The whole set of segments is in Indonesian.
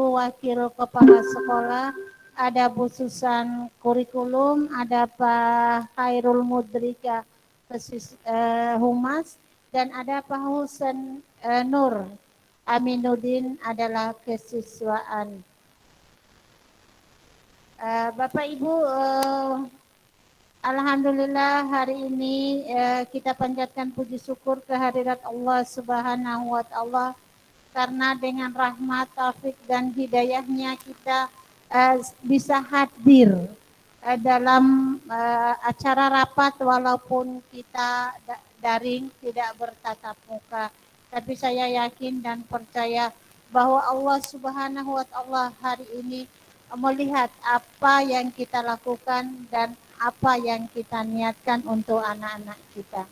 Ibu Wakil Kepala Sekolah, ada Bu Susan Kurikulum, ada Pak Khairul Mudrika Humas, dan ada Pak Husen Nur Aminuddin adalah kesiswaan. Bapak Ibu, alhamdulillah hari ini kita panjatkan puji syukur kehadirat Allah Subhanahu wa taala karena dengan rahmat, taufik dan hidayahnya kita bisa hadir dalam acara rapat walaupun kita daring tidak bertatap muka. Tapi saya yakin dan percaya bahwa Allah Subhanahu wa taala hari ini melihat apa yang kita lakukan dan apa yang kita niatkan untuk anak-anak kita.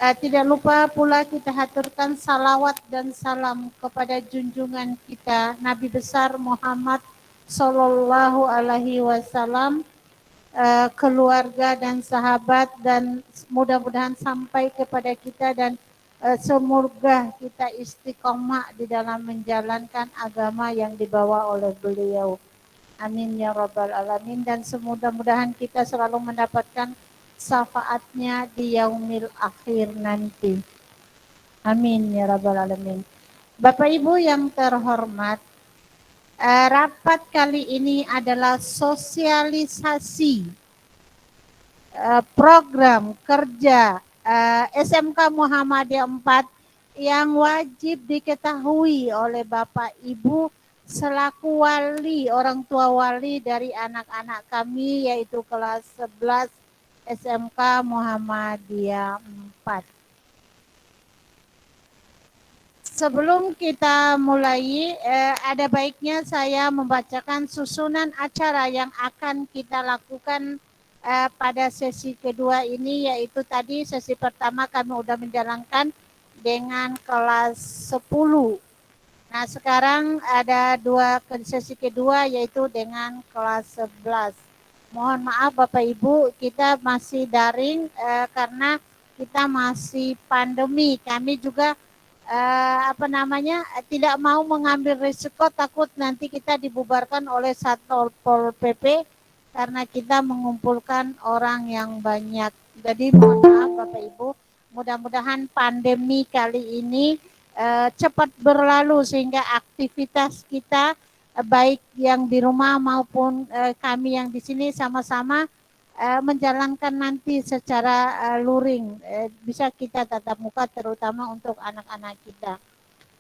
Tidak lupa pula kita haturkan salawat dan salam kepada junjungan kita Nabi besar Muhammad Sallallahu Alaihi Wasallam, keluarga dan sahabat, dan mudah-mudahan sampai kepada kita dan semoga kita istiqomah di dalam menjalankan agama yang dibawa oleh beliau. Amin ya rabbal alamin, dan semudah-mudahan kita selalu mendapatkan syafaatnya di yaumil akhir nanti. Amin ya rabbal alamin. Bapak Ibu yang terhormat, rapat kali ini adalah sosialisasi program kerja SMK Muhammadiyah 4 yang wajib diketahui oleh Bapak Ibu selaku wali, orang tua wali dari anak-anak kami, yaitu kelas 11 SMK Muhammadiyah 4. Sebelum kita mulai, ada baiknya saya membacakan susunan acara yang akan kita lakukan pada sesi kedua ini, yaitu tadi sesi pertama kami sudah menjalankan dengan kelas 10. Nah, sekarang ada sesi kedua yaitu dengan kelas 11. Mohon maaf Bapak Ibu, kita masih daring karena kita masih pandemi. Kami juga tidak mau mengambil risiko, takut nanti kita dibubarkan oleh Satpol PP karena kita mengumpulkan orang yang banyak. Jadi mohon maaf Bapak Ibu, mudah-mudahan pandemi kali ini cepat berlalu sehingga aktivitas kita baik yang di rumah maupun kami yang di sini sama-sama menjalankan nanti secara luring, bisa kita tatap muka terutama untuk anak-anak kita.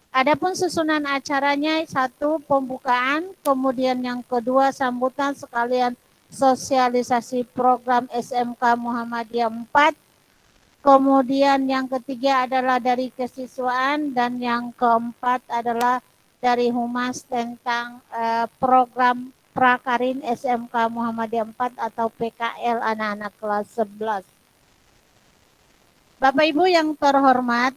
Adapun susunan acaranya, satu pembukaan, kemudian yang kedua sambutan sekalian sosialisasi program SMK Muhammadiyah 4. Kemudian yang ketiga adalah dari kesiswaan, dan yang keempat adalah dari Humas tentang program Prakarin SMK Muhammadiyah 4 atau PKL anak-anak kelas 11. Bapak Ibu yang terhormat,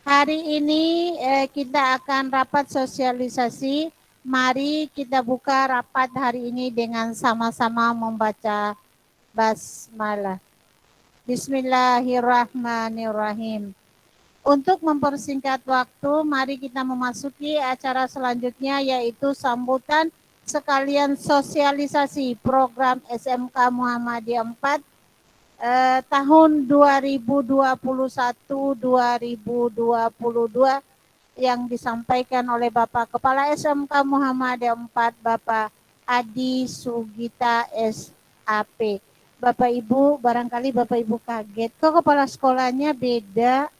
hari ini kita akan rapat sosialisasi. Mari kita buka rapat hari ini dengan sama-sama membaca basmalah. Bismillahirrahmanirrahim. Untuk mempersingkat waktu, mari kita memasuki acara selanjutnya, yaitu sambutan sekalian sosialisasi program SMK Muhammadiyah 4 tahun 2021-2022 yang disampaikan oleh Bapak Kepala SMK Muhammadiyah 4, Bapak Adi Sugita SAP. Bapak Ibu, barangkali Bapak Ibu kaget, kok kepala sekolahnya beda.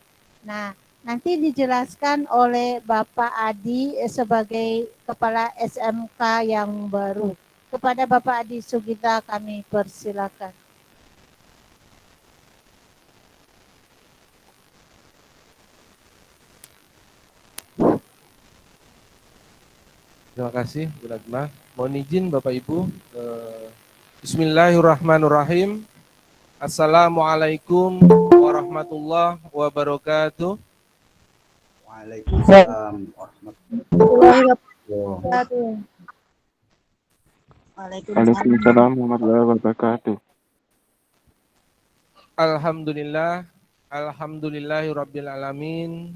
Nah, nanti dijelaskan oleh Bapak Adi sebagai kepala SMK yang baru. Kepada Bapak Adi Sugita kami persilakan. Terima kasih Bu Najma. Mohon izin Bapak Ibu. Bismillahirrahmanirrahim. Assalamualaikum warahmatullahi wabarakatuh. Waalaikumsalam warahmatullahi wabarakatuh. Waalaikumsalam warahmatullahi wabarakatuh. Alhamdulillah, alhamdulillahirabbil alamin.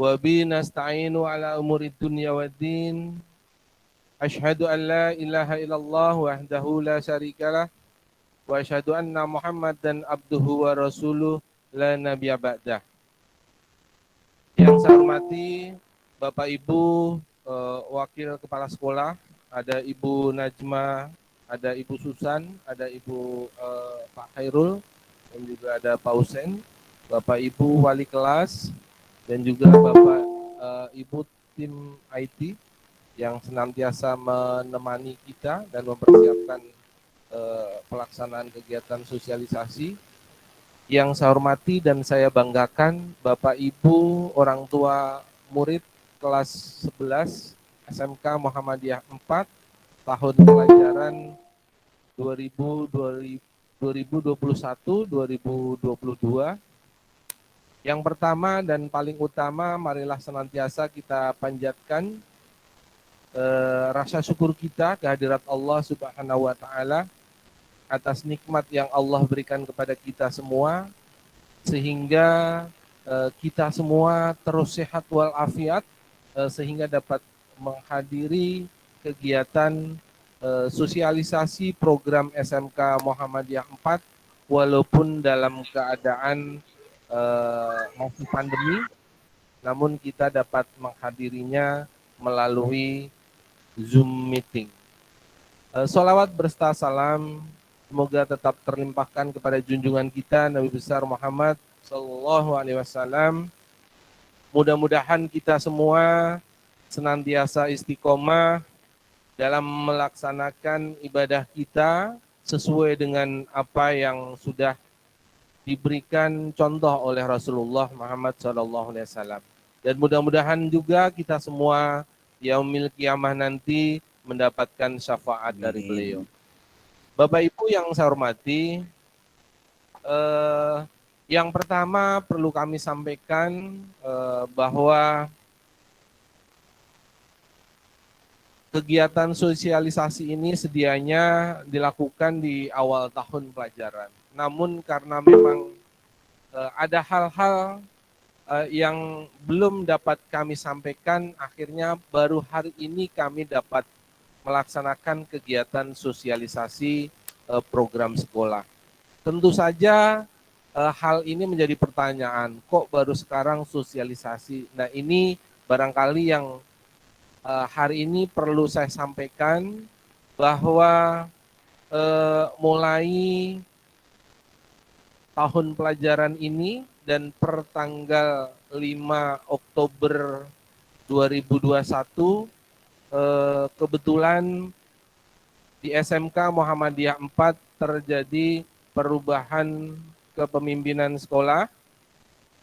wa bi nasta'inu ala umuri dunya waddin. Asyhadu an la ilaha illallah wahdahu la syarikalah wa asyhadu anna Muhammadan abduhu wa rasuluh la nabiyya ba'dah. Yang saya hormati Bapak Ibu Wakil Kepala Sekolah, ada Ibu Najma, ada Ibu Susan, ada Ibu Pak Khairul, dan juga ada Pak Husen, Bapak Ibu Wali Kelas, dan juga Bapak Ibu tim IT yang senantiasa menemani kita dan mempersiapkan pelaksanaan kegiatan sosialisasi. Yang saya hormati dan saya banggakan Bapak Ibu orang tua murid kelas 11 SMK Muhammadiyah 4 tahun pelajaran 2021-2022. Yang pertama dan paling utama, marilah senantiasa kita panjatkan rasa syukur kita kehadirat Allah Subhanahu wa Ta'ala atas nikmat yang Allah berikan kepada kita semua, sehingga kita semua terus sehat walafiat, sehingga dapat menghadiri kegiatan sosialisasi program SMK Muhammadiyah 4 walaupun dalam keadaan masih pandemi, namun kita dapat menghadirinya melalui Zoom meeting. Sholawat berserta salam semoga tetap terlimpahkan kepada junjungan kita Nabi besar Muhammad Sallallahu Alaihi Wasallam. Mudah-mudahan kita semua senantiasa istiqomah dalam melaksanakan ibadah kita sesuai dengan apa yang sudah diberikan contoh oleh Rasulullah Muhammad Sallallahu Alaihi Wasallam. Dan mudah-mudahan juga kita semua yaumil qiyamah nanti mendapatkan syafaat dari beliau. Bapak Ibu yang saya hormati, yang pertama perlu kami sampaikan bahwa kegiatan sosialisasi ini sedianya dilakukan di awal tahun pelajaran. Namun karena memang ada hal-hal yang belum dapat kami sampaikan, akhirnya baru hari ini kami dapat melaksanakan kegiatan sosialisasi program sekolah. Tentu saja hal ini menjadi pertanyaan, kok baru sekarang sosialisasi? Nah, ini barangkali yang hari ini perlu saya sampaikan, bahwa mulai tahun pelajaran ini dan per tanggal 5 Oktober 2021 kebetulan di SMK Muhammadiyah 4 terjadi perubahan kepemimpinan sekolah,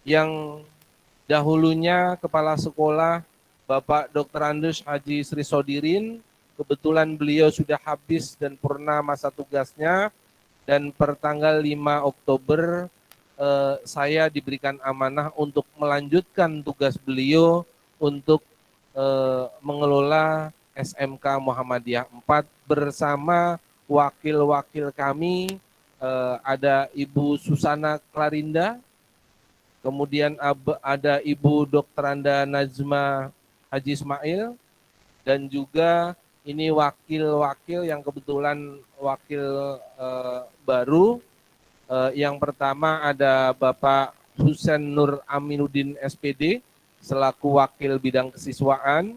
yang dahulunya kepala sekolah Bapak Dr. Andus Haji Sri Sodirin, kebetulan beliau sudah habis dan purna masa tugasnya, dan per tanggal 5 Oktober saya diberikan amanah untuk melanjutkan tugas beliau untuk mengelola SMK Muhammadiyah 4 bersama wakil-wakil kami, ada Ibu Susana Klarinda, kemudian ada Ibu Dr. Anda Najma Haji Ismail, dan juga ini wakil-wakil yang kebetulan wakil baru. Yang pertama ada Bapak Husen Nur Aminuddin SPD selaku wakil bidang kesiswaan,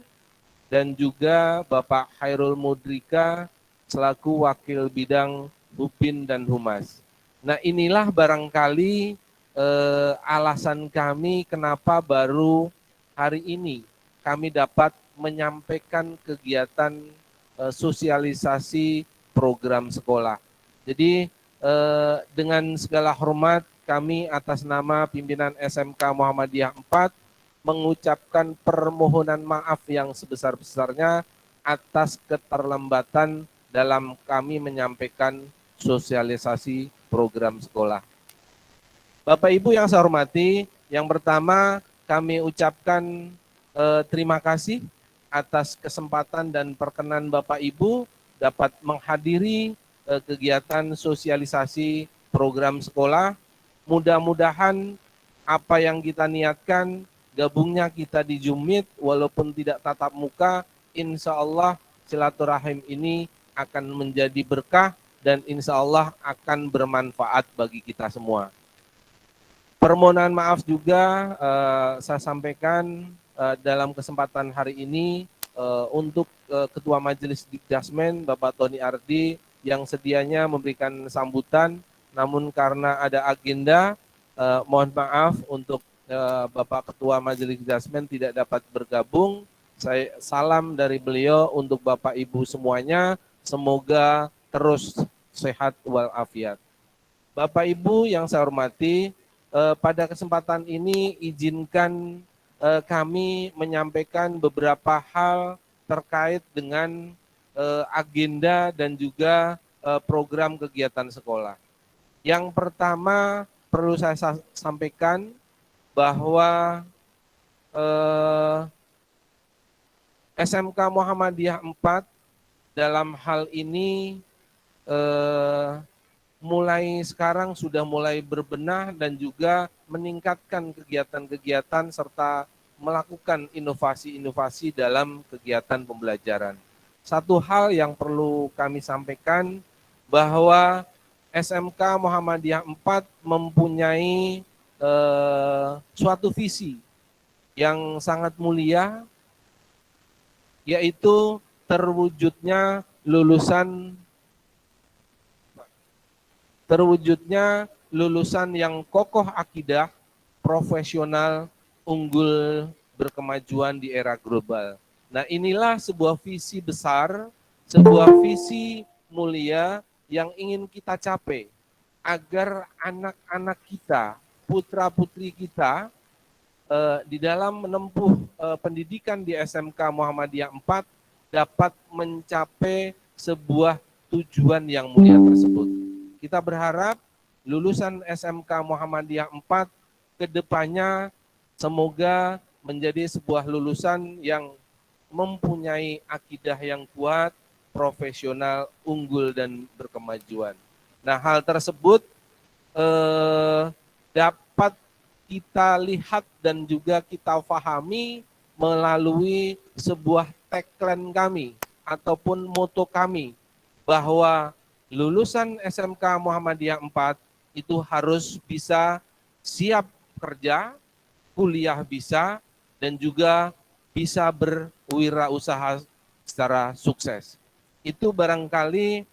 dan juga Bapak Khairul Mudrika selaku wakil bidang Hubin dan Humas. Nah, inilah barangkali alasan kami kenapa baru hari ini kami dapat menyampaikan kegiatan sosialisasi program sekolah. Jadi dengan segala hormat kami atas nama pimpinan SMK Muhammadiyah 4 mengucapkan permohonan maaf yang sebesar-besarnya atas keterlambatan dalam kami menyampaikan sosialisasi program sekolah. Bapak Ibu yang saya hormati, yang pertama kami ucapkan terima kasih atas kesempatan dan perkenan Bapak Ibu dapat menghadiri kegiatan sosialisasi program sekolah. Mudah-mudahan apa yang kita niatkan gabungnya kita di Zoom Meet walaupun tidak tatap muka, insya Allah silaturahim ini akan menjadi berkah dan insya Allah akan bermanfaat bagi kita semua. Permohonan maaf juga saya sampaikan dalam kesempatan hari ini untuk Ketua Majelis Dikdasmen Bapak Tony Ardi yang sedianya memberikan sambutan, namun karena ada agenda, mohon maaf untuk Bapak Ketua Majelis Dikdasmen tidak dapat bergabung. Saya salam dari beliau untuk Bapak Ibu semuanya, semoga terus sehat walafiat. Bapak Ibu yang saya hormati, pada kesempatan ini izinkan kami menyampaikan beberapa hal terkait dengan agenda dan juga program kegiatan sekolah. Yang pertama perlu saya sampaikan bahwa SMK Muhammadiyah 4 dalam hal ini mulai sekarang sudah mulai berbenah dan juga meningkatkan kegiatan-kegiatan serta melakukan inovasi-inovasi dalam kegiatan pembelajaran. Satu hal yang perlu kami sampaikan bahwa SMK Muhammadiyah 4 mempunyai suatu visi yang sangat mulia, yaitu terwujudnya lulusan yang kokoh akidah, profesional, unggul, berkemajuan di era global. Nah, inilah sebuah visi besar, sebuah visi mulia yang ingin kita capai agar anak-anak kita, putra-putri kita di dalam menempuh pendidikan di SMK Muhammadiyah 4 dapat mencapai sebuah tujuan yang mulia tersebut. Kita berharap lulusan SMK Muhammadiyah 4 ke depannya semoga menjadi sebuah lulusan yang mempunyai akidah yang kuat, profesional, unggul, dan berkemajuan. Nah, hal tersebut dapat kita lihat dan juga kita pahami melalui sebuah tagline kami ataupun moto kami bahwa lulusan SMK Muhammadiyah 4 itu harus bisa siap kerja, kuliah bisa, dan juga bisa berwirausaha secara sukses. Itu barangkali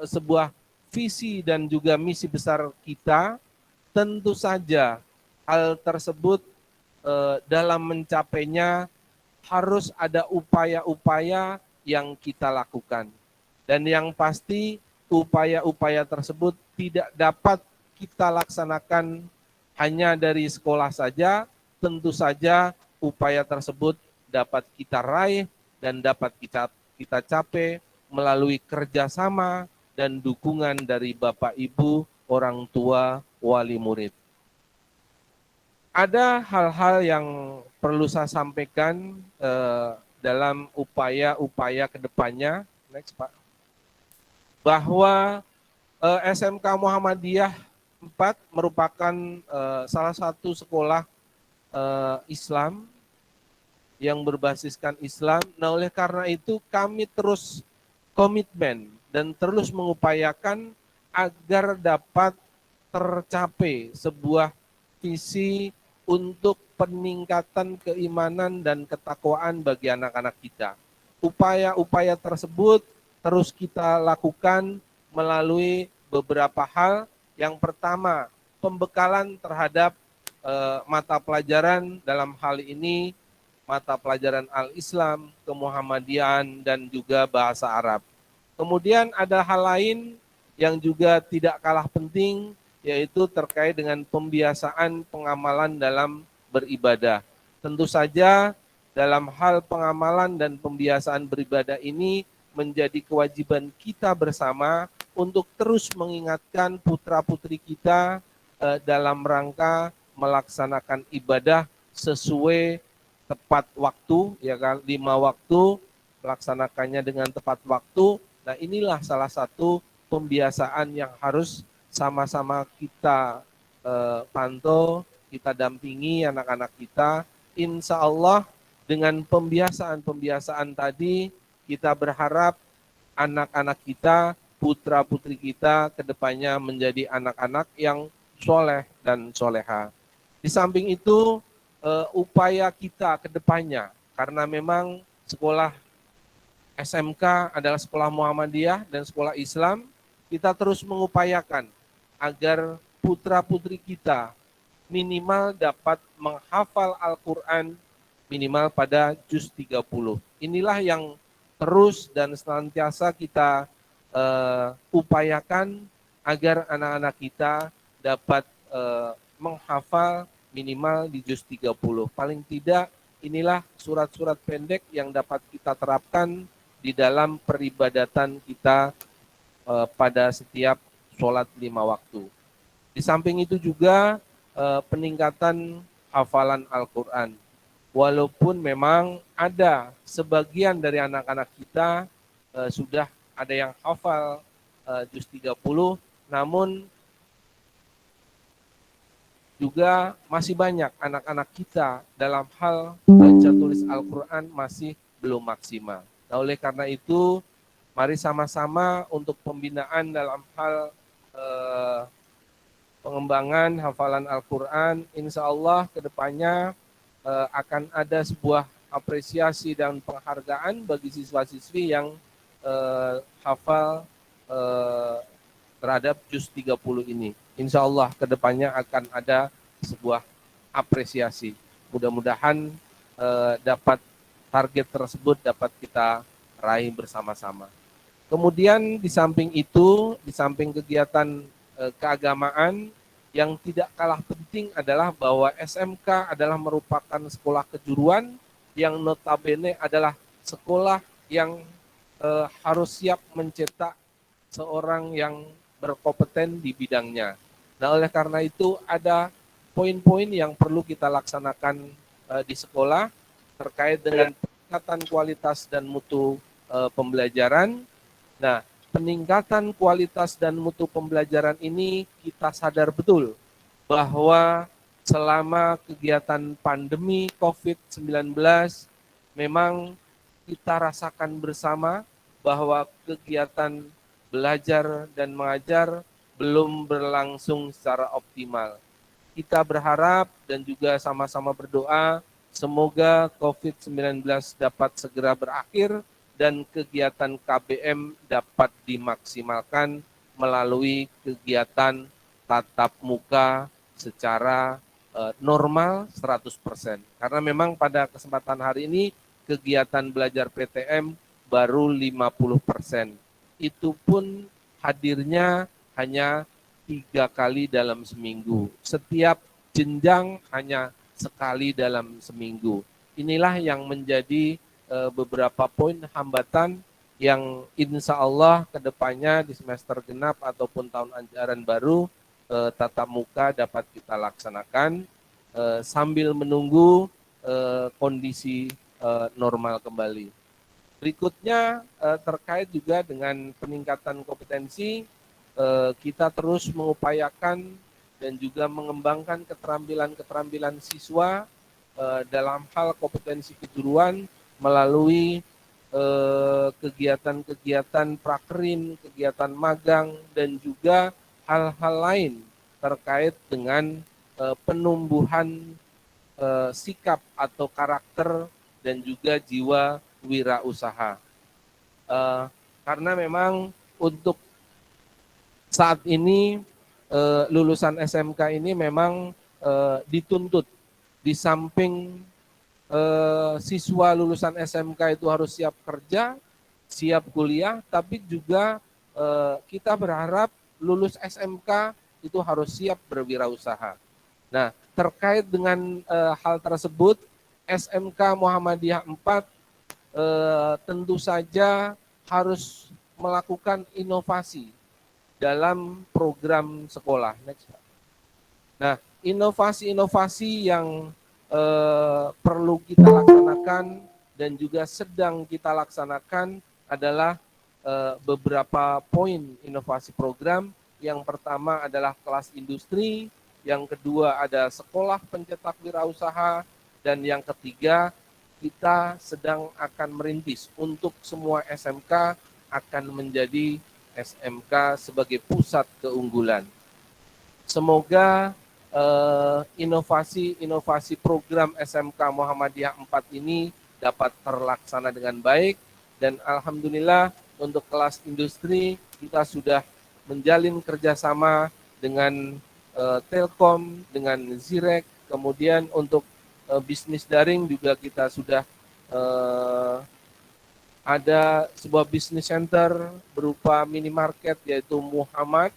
sebuah visi dan juga misi besar kita. Tentu saja hal tersebut dalam mencapainya harus ada upaya-upaya yang kita lakukan. Dan yang pasti upaya-upaya tersebut tidak dapat kita laksanakan hanya dari sekolah saja, tentu saja upaya tersebut dapat kita raih dan dapat kita capai melalui kerjasama dan dukungan dari Bapak Ibu, orang tua, wali murid. Ada hal-hal yang perlu saya sampaikan dalam upaya-upaya kedepannya. Next, Pak. Bahwa SMK Muhammadiyah 4 merupakan salah satu sekolah Islam yang berbasiskan Islam. Nah, oleh karena itu kami terus komitmen dan terus mengupayakan agar dapat tercapai sebuah visi untuk peningkatan keimanan dan ketakwaan bagi anak-anak kita. Upaya-upaya tersebut terus kita lakukan melalui beberapa hal. Yang pertama, pembekalan terhadap mata pelajaran, dalam hal ini mata pelajaran Al-Islam, Kemuhammadian, dan juga bahasa Arab. Kemudian ada hal lain yang juga tidak kalah penting, yaitu terkait dengan pembiasaan pengamalan dalam beribadah. Tentu saja dalam hal pengamalan dan pembiasaan beribadah ini menjadi kewajiban kita bersama untuk terus mengingatkan putra-putri kita dalam rangka melaksanakan ibadah sesuai tepat waktu, ya kan, 5 waktu, melaksanakannya dengan tepat waktu. Nah, inilah salah satu pembiasaan yang harus sama-sama kita pantau kita dampingi anak-anak kita. Insya Allah dengan pembiasaan-pembiasaan tadi, kita berharap anak-anak kita, putra-putri kita kedepannya menjadi anak-anak yang soleh dan soleha. Di samping itu, upaya kita kedepannya, karena memang sekolah SMK adalah sekolah Muhammadiyah dan sekolah Islam, kita terus mengupayakan agar putra-putri kita minimal dapat menghafal Al-Quran minimal pada juz 30. Inilah yang terus dan senantiasa kita upayakan agar anak-anak kita dapat menghafal minimal di juz 30. Paling tidak inilah surat-surat pendek yang dapat kita terapkan di dalam peribadatan kita pada setiap sholat 5 waktu. Di samping itu juga peningkatan hafalan Al-Quran. Walaupun memang ada sebagian dari anak-anak kita sudah ada yang hafal juz 30, namun juga masih banyak anak-anak kita dalam hal baca tulis Al-Quran masih belum maksimal. Nah, oleh karena itu, mari sama-sama untuk pembinaan dalam hal pengembangan hafalan Al-Quran. Insya Allah kedepannya akan ada sebuah apresiasi dan penghargaan bagi siswa-siswi yang hafal terhadap juz 30 ini. Insya Allah kedepannya akan ada sebuah apresiasi. Mudah-mudahan dapat target tersebut dapat kita raih bersama-sama. Kemudian di samping itu, di samping kegiatan keagamaan, yang tidak kalah penting adalah bahwa SMK adalah merupakan sekolah kejuruan yang notabene adalah sekolah yang harus siap mencetak seorang yang berkompeten di bidangnya. Nah, oleh karena itu ada poin-poin yang perlu kita laksanakan di sekolah terkait dengan peningkatan kualitas dan mutu pembelajaran. Nah, peningkatan kualitas dan mutu pembelajaran ini kita sadar betul bahwa selama kegiatan pandemi COVID-19 memang kita rasakan bersama bahwa kegiatan belajar dan mengajar belum berlangsung secara optimal. Kita berharap dan juga sama-sama berdoa semoga COVID-19 dapat segera berakhir dan kegiatan KBM dapat dimaksimalkan melalui kegiatan tatap muka secara normal 100%. Karena memang pada kesempatan hari ini kegiatan belajar PTM baru 50%. Itu pun hadirnya hanya 3 kali dalam seminggu. Setiap jenjang hanya sekali dalam seminggu. Inilah yang menjadi beberapa poin hambatan yang insya Allah kedepannya di semester genap ataupun tahun ajaran baru tatap muka dapat kita laksanakan sambil menunggu kondisi normal kembali. Berikutnya terkait juga dengan peningkatan kompetensi, kita terus mengupayakan dan juga mengembangkan keterampilan-keterampilan siswa dalam hal kompetensi kejuruan melalui kegiatan-kegiatan prakerin, kegiatan magang, dan juga hal-hal lain terkait dengan penumbuhan sikap atau karakter dan juga jiwa wirausaha. Karena memang untuk saat ini lulusan SMK ini memang dituntut di samping siswa lulusan SMK itu harus siap kerja, siap kuliah, tapi juga kita berharap lulus SMK itu harus siap berwirausaha. Nah, terkait dengan hal tersebut, SMK Muhammadiyah 4 tentu saja harus melakukan inovasi dalam program sekolah. Next. Nah, inovasi-inovasi yang perlu kita laksanakan dan juga sedang kita laksanakan adalah beberapa poin inovasi program. Yang pertama adalah kelas industri, yang kedua ada sekolah pencetak wirausaha, dan yang ketiga kita sedang akan merintis untuk semua SMK akan menjadi SMK sebagai pusat keunggulan. Semoga inovasi program SMK Muhammadiyah 4 ini dapat terlaksana dengan baik, dan alhamdulillah untuk kelas industri kita sudah menjalin kerjasama dengan Telkom, dengan Zirek, kemudian untuk bisnis daring juga kita sudah ada sebuah bisnis center berupa minimarket yaitu Muhammad.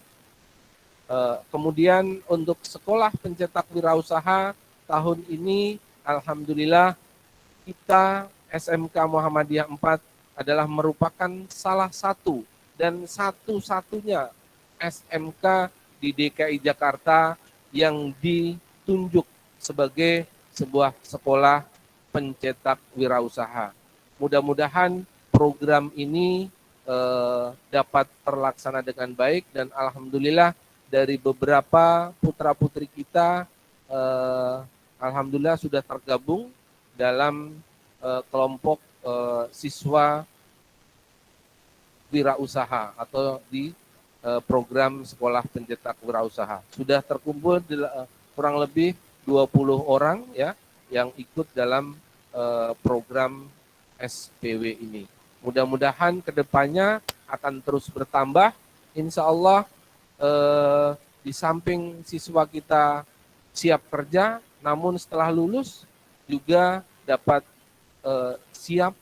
Kemudian untuk sekolah pencetak wirausaha tahun ini alhamdulillah kita SMK Muhammadiyah 4 adalah merupakan salah satu dan satu-satunya SMK di DKI Jakarta yang ditunjuk sebagai sebuah sekolah pencetak wirausaha. Mudah-mudahan program ini dapat terlaksana dengan baik, dan alhamdulillah dari beberapa putra-putri kita alhamdulillah sudah tergabung dalam kelompok siswa wirausaha atau di program sekolah pencetak wirausaha. Sudah terkumpul kurang lebih 20 orang ya yang ikut dalam program SPW ini. Mudah-mudahan kedepannya akan terus bertambah. Insya Allah di samping siswa kita siap kerja, namun setelah lulus juga dapat siap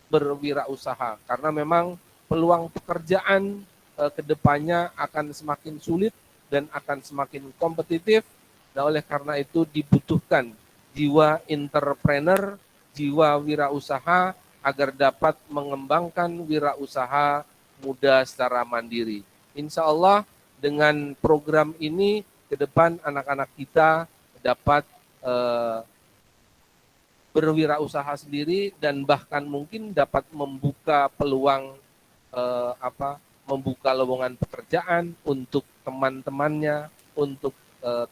berwirausaha, karena memang peluang pekerjaan kedepannya akan semakin sulit dan akan semakin kompetitif. Nah, oleh karena itu dibutuhkan jiwa entrepreneur, jiwa wirausaha agar dapat mengembangkan wirausaha muda secara mandiri. Insya Allah dengan program ini ke depan anak-anak kita dapat berwirausaha sendiri dan bahkan mungkin dapat membuka peluang membuka lowongan pekerjaan untuk teman-temannya, untuk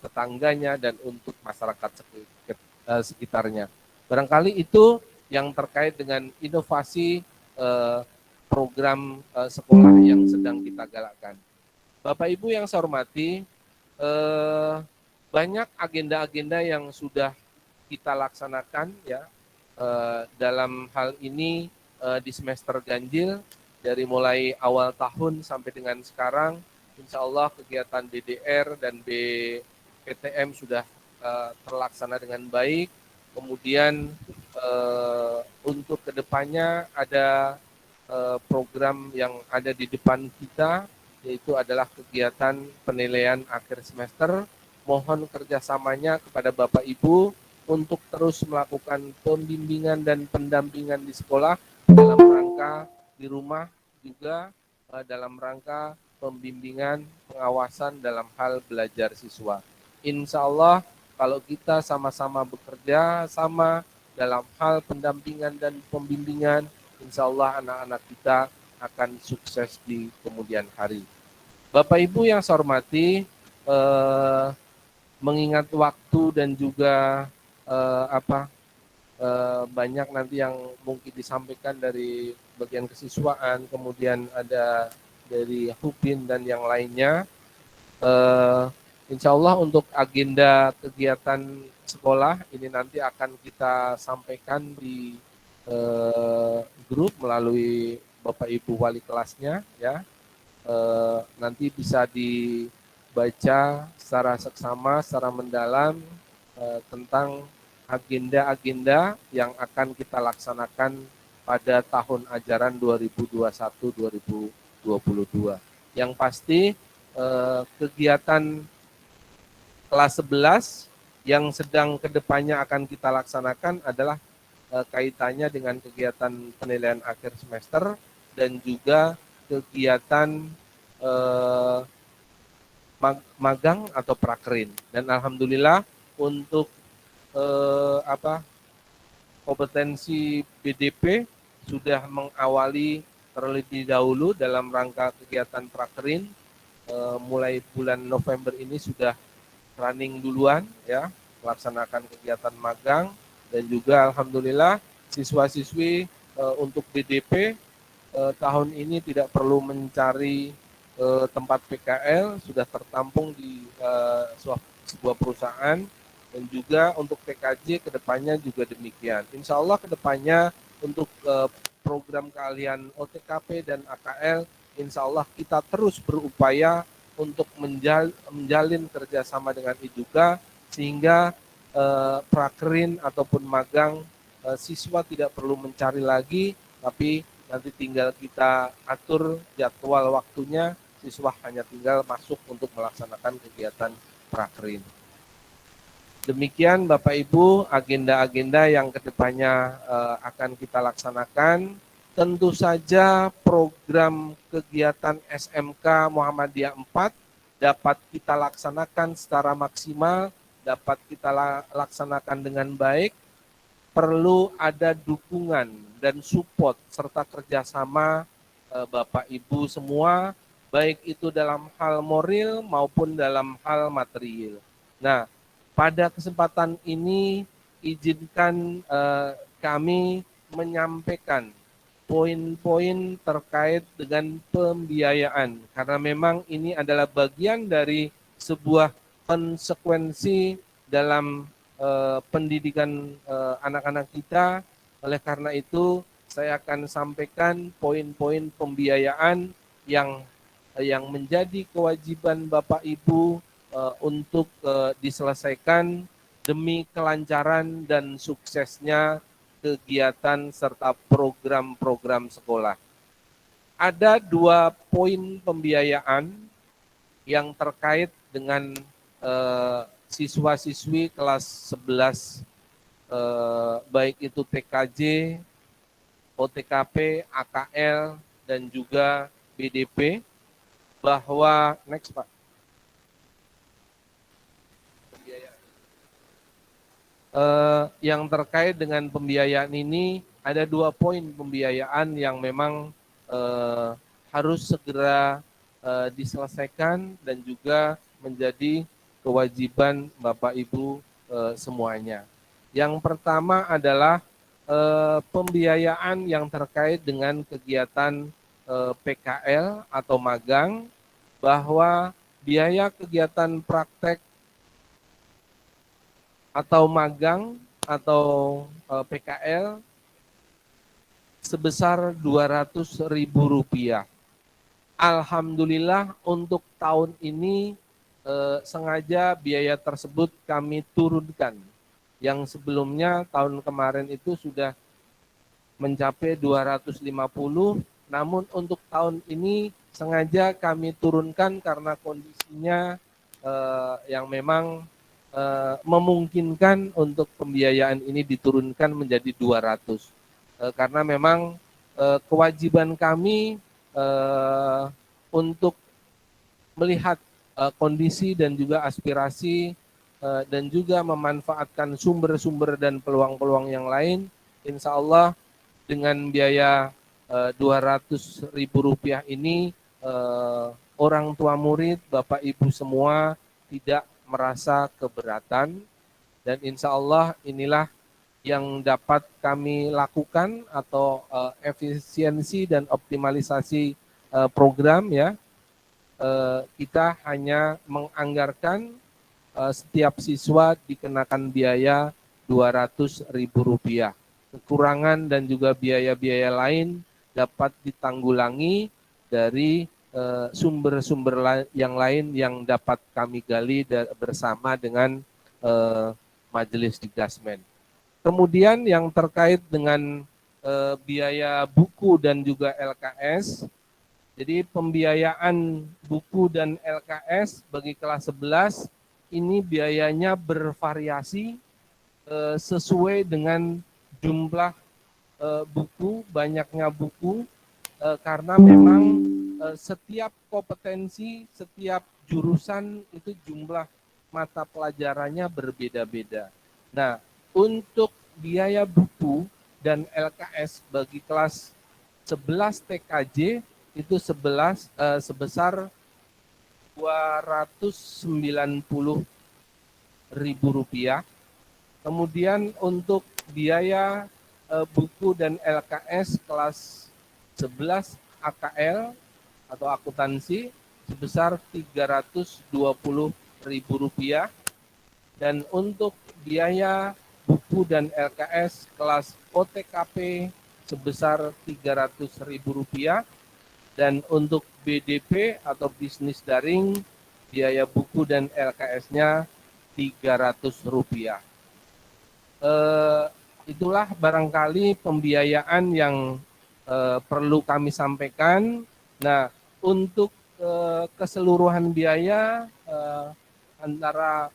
tetangganya, dan untuk masyarakat sekitarnya. Barangkali itu yang terkait dengan inovasi program sekolah yang sedang kita galakkan. Bapak Ibu yang saya hormati, banyak agenda-agenda yang sudah kita laksanakan ya dalam hal ini di semester ganjil, dari mulai awal tahun sampai dengan sekarang. Insya Allah kegiatan DDR dan BPTM sudah terlaksana dengan baik. Kemudian untuk kedepannya ada program yang ada di depan kita, yaitu adalah kegiatan penilaian akhir semester. Mohon kerjasamanya kepada Bapak Ibu untuk terus melakukan pembimbingan dan pendampingan di sekolah, dalam rangka di rumah juga dalam rangka pembimbingan pengawasan dalam hal belajar siswa. Insya Allah kalau kita sama-sama bekerja sama dalam hal pendampingan dan pembimbingan, insya Allah anak-anak kita akan sukses di kemudian hari. Bapak Ibu yang saya hormati, mengingat waktu dan juga banyak nanti yang mungkin disampaikan dari bagian kesiswaan, kemudian ada dari Hubin dan yang lainnya. Insya Allah untuk agenda kegiatan sekolah ini nanti akan kita sampaikan di grup melalui Bapak Ibu wali kelasnya ya. Nanti bisa dibaca secara seksama, secara mendalam tentang agenda-agenda yang akan kita laksanakan pada tahun ajaran 2021-2022. Yang pasti kegiatan kelas 11 yang sedang kedepannya akan kita laksanakan adalah kaitannya dengan kegiatan penilaian akhir semester dan juga kegiatan magang atau prakerin. Dan alhamdulillah untuk kompetensi BDP sudah mengawali terlebih dahulu dalam rangka kegiatan prakerin. Mulai bulan November ini sudah running duluan ya, melaksanakan kegiatan magang, dan juga alhamdulillah siswa-siswi untuk BDP tahun ini tidak perlu mencari tempat PKL, sudah tertampung di sebuah perusahaan, dan juga untuk TKJ kedepannya juga demikian. Insya Allah kedepannya untuk program keahlian OTKP dan AKL, insya Allah kita terus berupaya untuk menjalin kerjasama dengan IDUKA, sehingga prakerin ataupun magang siswa tidak perlu mencari lagi, tapi nanti tinggal kita atur jadwal waktunya, siswa hanya tinggal masuk untuk melaksanakan kegiatan prakerin. Demikian Bapak Ibu agenda-agenda yang kedepannya akan kita laksanakan. Tentu saja program kegiatan SMK Muhammadiyah 4 dapat kita laksanakan secara maksimal, dapat kita laksanakan dengan baik. Perlu ada dukungan dan support serta kerjasama Bapak Ibu semua, baik itu dalam hal moral maupun dalam hal material. Nah, pada kesempatan ini izinkan kami menyampaikan poin-poin terkait dengan pembiayaan, karena memang ini adalah bagian dari sebuah konsekuensi dalam pendidikan anak-anak kita. Oleh karena itu saya akan sampaikan poin-poin pembiayaan yang menjadi kewajiban Bapak Ibu untuk diselesaikan demi kelancaran dan suksesnya kegiatan serta program-program sekolah. Ada 2 poin pembiayaan yang terkait dengan siswa-siswi kelas 11, baik itu TKJ, OTKP, AKL, dan juga BDP, bahwa next Pak. Yang terkait dengan pembiayaan ini ada 2 poin pembiayaan yang memang harus segera diselesaikan dan juga menjadi kewajiban Bapak Ibu semuanya. Yang pertama adalah pembiayaan yang terkait dengan kegiatan PKL atau magang, bahwa biaya kegiatan praktek atau magang atau PKL sebesar Rp200.000. Alhamdulillah untuk tahun ini sengaja biaya tersebut kami turunkan. Yang sebelumnya tahun kemarin itu sudah mencapai 250, namun untuk tahun ini sengaja kami turunkan karena kondisinya yang memang memungkinkan untuk pembiayaan ini diturunkan menjadi 200. Karena memang kewajiban kami untuk melihat kondisi dan juga aspirasi dan juga memanfaatkan sumber-sumber dan peluang-peluang yang lain. Insya Allah dengan biaya Rp200.000 ini orang tua murid, Bapak Ibu semua tidak merasa keberatan, dan insya Allah inilah yang dapat kami lakukan atau efisiensi dan optimalisasi program ya. Kita hanya menganggarkan setiap siswa dikenakan biaya Rp200.000. Kekurangan dan juga biaya-biaya lain dapat ditanggulangi dari sumber-sumber yang lain yang dapat kami gali bersama dengan Majelis Dikdasmen. Kemudian yang terkait dengan biaya buku dan juga LKS, jadi pembiayaan buku dan LKS bagi kelas 11 ini biayanya bervariasi sesuai dengan jumlah buku, banyaknya buku, karena memang setiap kompetensi, setiap jurusan itu jumlah mata pelajarannya berbeda-beda. Nah, untuk biaya buku dan LKS bagi kelas 11 TKJ itu sebesar Rp290. Rp100.000. Kemudian untuk biaya buku dan LKS kelas 11 AKL atau akuntansi sebesar Rp320.000, dan untuk biaya buku dan LKS kelas OTKP sebesar Rp300.000, dan untuk BDP atau bisnis daring biaya buku dan LKS-nya Rp300. Itulah barangkali pembiayaan yang perlu kami sampaikan. Nah, untuk keseluruhan biaya antara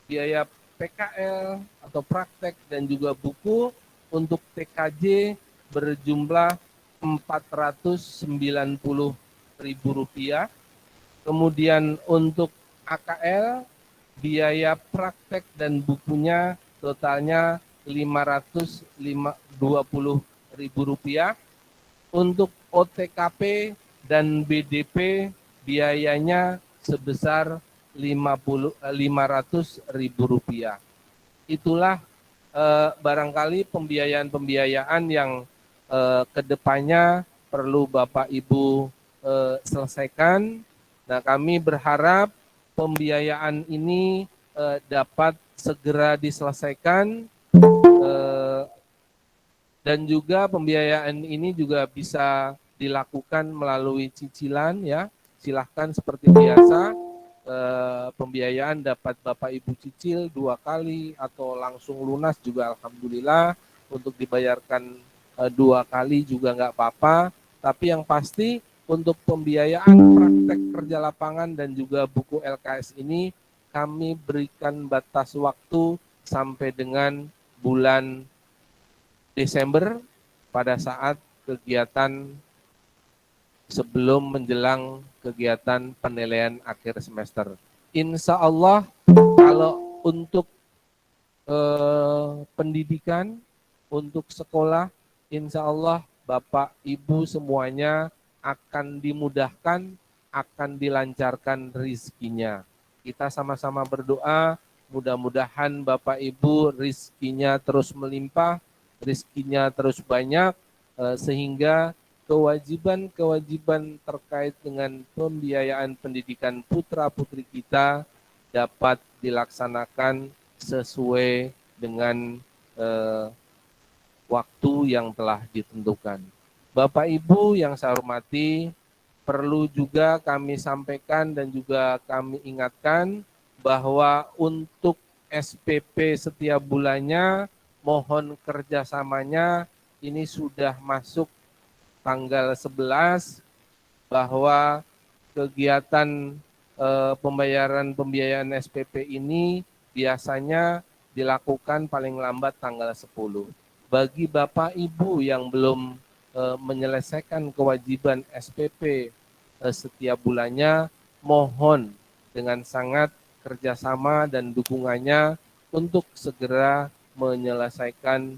biaya PKL atau praktek dan juga buku untuk TKJ berjumlah Rp490.000. Kemudian untuk AKL biaya praktek dan bukunya totalnya Rp520.000. Untuk OTKP dan BDP biayanya sebesar Rp500.000. Itulah barangkali pembiayaan-pembiayaan yang kedepannya perlu Bapak Ibu selesaikan. Nah, kami berharap pembiayaan ini dapat segera diselesaikan, dan juga pembiayaan ini juga bisa dilakukan melalui cicilan ya. Silahkan seperti biasa, pembiayaan dapat Bapak Ibu cicil 2 kali atau langsung lunas juga alhamdulillah. Untuk dibayarkan 2 kali juga nggak apa-apa. Tapi yang pasti untuk pembiayaan praktek kerja lapangan dan juga buku LKS ini kami berikan batas waktu sampai dengan bulan Desember pada saat kegiatan sebelum menjelang kegiatan penilaian akhir semester. Insya Allah kalau untuk pendidikan, untuk sekolah, insya Allah Bapak Ibu semuanya akan dimudahkan, akan dilancarkan rezekinya. Kita sama-sama berdoa, mudah-mudahan Bapak Ibu rezekinya terus melimpah, rezekinya terus banyak, sehingga kewajiban-kewajiban terkait dengan pembiayaan pendidikan putra-putri kita dapat dilaksanakan sesuai dengan waktu yang telah ditentukan. Bapak Ibu yang saya hormati, perlu juga kami sampaikan dan juga kami ingatkan bahwa untuk SPP setiap bulannya mohon kerjasamanya, ini sudah masuk tanggal 11, bahwa kegiatan pembayaran SPP ini biasanya dilakukan paling lambat tanggal 10. Bagi Bapak Ibu yang belum menyelesaikan kewajiban SPP setiap bulannya, mohon dengan sangat kerjasama dan dukungannya untuk segera menyelesaikan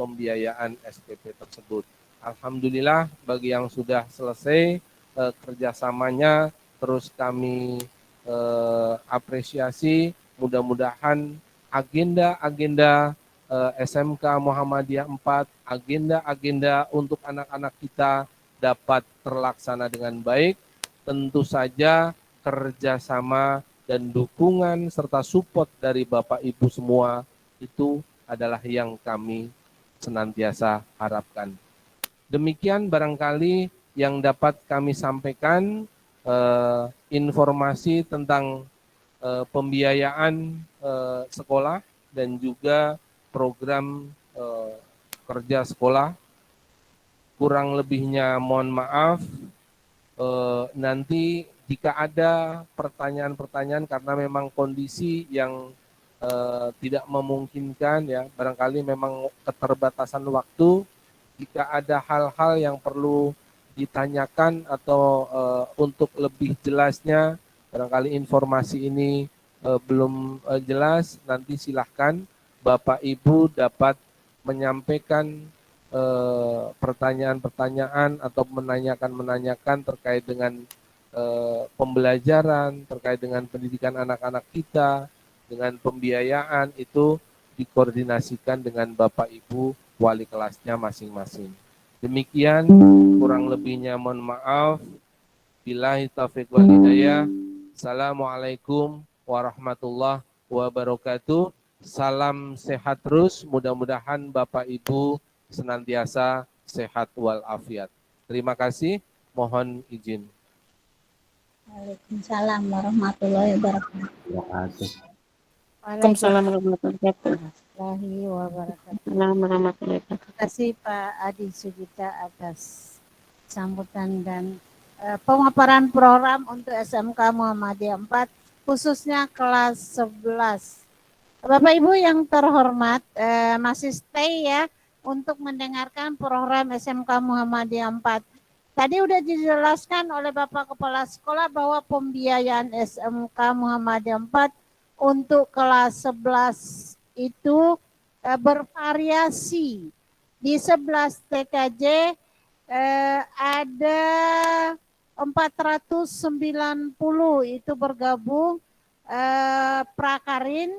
pembiayaan SPP tersebut. Alhamdulillah bagi yang sudah selesai kerjasamanya terus kami apresiasi. Mudah-mudahan agenda-agenda SMK Muhammadiyah 4, agenda-agenda untuk anak-anak kita dapat terlaksana dengan baik. Tentu saja kerjasama dan dukungan serta support dari Bapak Ibu semua itu adalah yang kami senantiasa harapkan. Demikian barangkali yang dapat kami sampaikan informasi tentang pembiayaan sekolah dan juga program kerja sekolah. Kurang lebihnya mohon maaf. Nanti jika ada pertanyaan-pertanyaan karena memang kondisi yang tidak memungkinkan ya, barangkali memang keterbatasan waktu. Jika ada hal-hal yang perlu ditanyakan atau untuk lebih jelasnya, barangkali informasi ini belum jelas, nanti silahkan Bapak Ibu dapat menyampaikan pertanyaan-pertanyaan atau menanyakan terkait dengan pembelajaran, terkait dengan pendidikan anak-anak kita, dengan pembiayaan itu dikoordinasikan dengan Bapak Ibu wali kelasnya masing-masing. Demikian, kurang lebihnya mohon maaf. Billahi taufiq wal hidayah. Assalamualaikum warahmatullahi wabarakatuh. Salam sehat terus. Mudah-mudahan Bapak Ibu senantiasa sehat walafiat. Terima kasih. Mohon izin. Waalaikumsalam warahmatullahi wabarakatuh. Waalaikumsalam warahmatullahi wabarakatuh. wabarakatuh. Terima kasih Pak Adi Sugita atas sambutan dan pemaparan program untuk SMK Muhammadiyah 4 khususnya kelas 11. Bapak Ibu yang terhormat, masih stay ya untuk mendengarkan program SMK Muhammadiyah 4. Tadi udah dijelaskan oleh Bapak Kepala Sekolah bahwa pembiayaan SMK Muhammadiyah 4 untuk kelas 11 itu bervariasi. Di 11 TKJ ada 490 itu bergabung prakarin,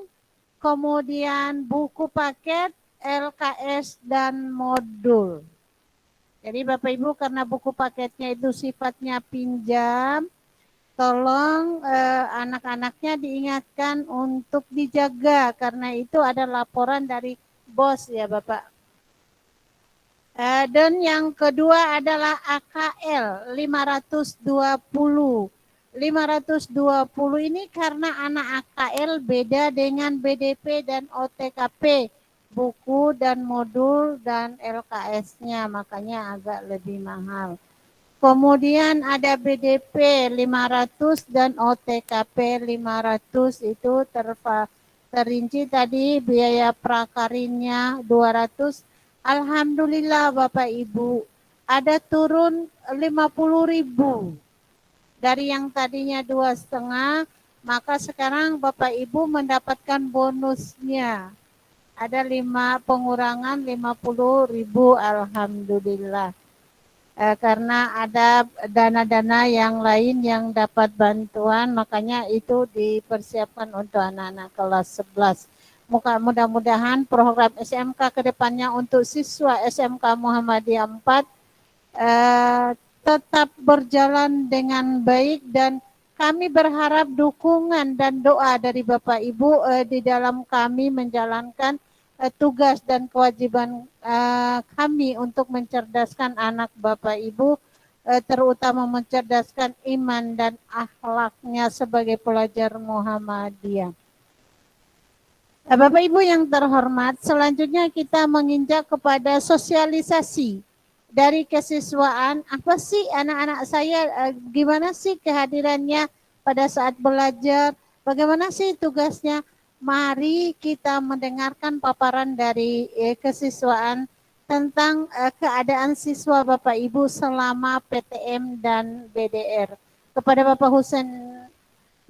kemudian buku paket, LKS, dan modul. Jadi Bapak Ibu karena buku paketnya itu sifatnya pinjam, tolong anak-anaknya diingatkan untuk dijaga karena itu ada laporan dari bos ya Bapak. Dan yang kedua adalah AKL 520. 520 ini karena anak AKL beda dengan BDP dan OTKP, buku dan modul dan LKS-nya, makanya agak lebih mahal. Kemudian ada BDP 500 dan OTKP 500 itu terinci tadi biaya prakarinnya 200. Alhamdulillah Bapak Ibu ada turun 50.000 dari yang tadinya 2,5, maka sekarang Bapak Ibu mendapatkan bonusnya ada pengurangan 50.000. Alhamdulillah. Karena ada dana-dana yang lain yang dapat bantuan, makanya itu dipersiapkan untuk anak-anak kelas 11. Mudah-mudahan program SMK kedepannya untuk siswa SMK Muhammadiyah 4 tetap berjalan dengan baik dan kami berharap dukungan dan doa dari Bapak Ibu di dalam kami menjalankan tugas dan kewajiban kami untuk mencerdaskan anak Bapak Ibu, terutama mencerdaskan iman dan akhlaknya sebagai pelajar Muhammadiyah. Bapak Ibu yang terhormat, selanjutnya kita menginjak kepada sosialisasi dari kesiswaan. Apa sih anak-anak saya, gimana sih kehadirannya pada saat belajar, bagaimana sih tugasnya? Mari kita mendengarkan paparan dari kesiswaan tentang keadaan siswa Bapak Ibu selama PTM dan BDR. Kepada Bapak Husain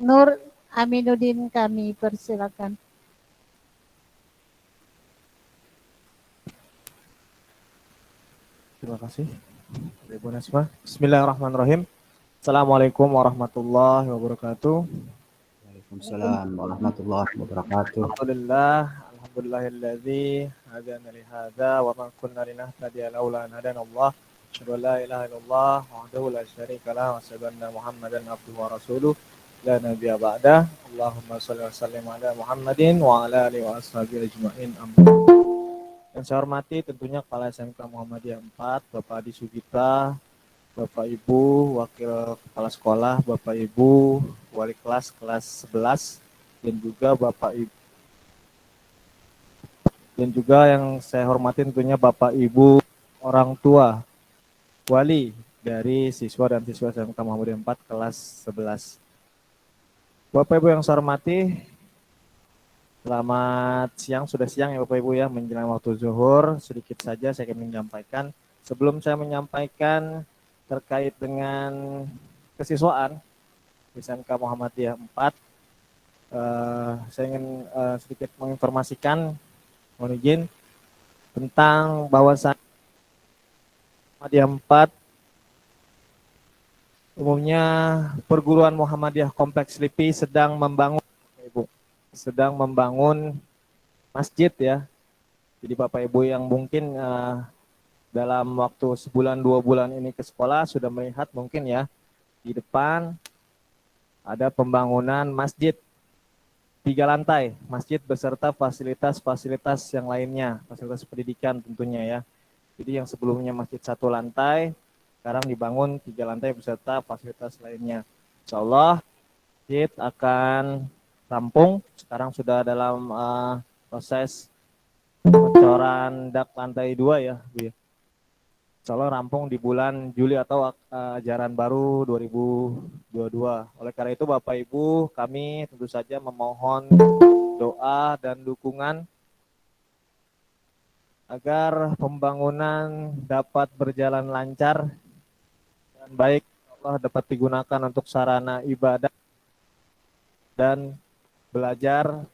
Nur Aminuddin kami persilakan. Terima kasih, Ibu Nasma. Bismillahirrahmanirrahim. Assalamualaikum warahmatullahi wabarakatuh. Waalaikumsalam warahmatullahi wabarakatuh. Alhamdulillahilladzi hadana li hadza wa ma kunna linahtadiya laula an hadana Allah. Asyhadu an la ilaha illallah wahdahu la syarika lah wa asyhadu anna Muhammadan abduhu wa rasuluh la nabiyya ba'da. Allahumma shalli wa sallim ala Muhammadin wa ala alihi wa ashabihi ajmain. Yang saya hormati tentunya Kepala SMK Muhammadiyah 4, Bapak Adi Sugita, Bapak Ibu, Wakil Kepala Sekolah, Bapak Ibu, Wali Kelas 11, dan juga Bapak Ibu. Dan juga yang saya hormati tentunya Bapak Ibu, orang tua, wali dari siswa dan siswa SMK Muhammadiyah 4 kelas 11. Bapak Ibu yang saya hormati, selamat siang, sudah siang ya Bapak Ibu ya, menjelang waktu zuhur. Sedikit saja saya ingin menyampaikan. Sebelum saya menyampaikan terkait dengan kesiswaan di SMK Muhammadiyah 4, saya ingin sedikit menginformasikan, mohon izin, tentang bahwasan Muhammadiyah 4 umumnya perguruan Muhammadiyah Kompleks LIPI sedang membangun, Ibu, sedang membangun masjid ya. Jadi Bapak Ibu yang mungkin dalam waktu sebulan 2 bulan ini ke sekolah sudah melihat mungkin ya, di depan ada pembangunan masjid 3 lantai, masjid beserta fasilitas-fasilitas yang lainnya, fasilitas pendidikan tentunya ya. Jadi yang sebelumnya masjid 1 lantai, sekarang dibangun 3 lantai beserta fasilitas lainnya. Insya Allah masjid akan rampung, sekarang sudah dalam proses pencoran dak lantai 2 ya, Bu. Insya Allah rampung di bulan Juli atau ajaran baru 2022. Oleh karena itu Bapak Ibu, kami tentu saja memohon doa dan dukungan agar pembangunan dapat berjalan lancar dan baik, Allah dapat digunakan untuk sarana ibadah dan belajar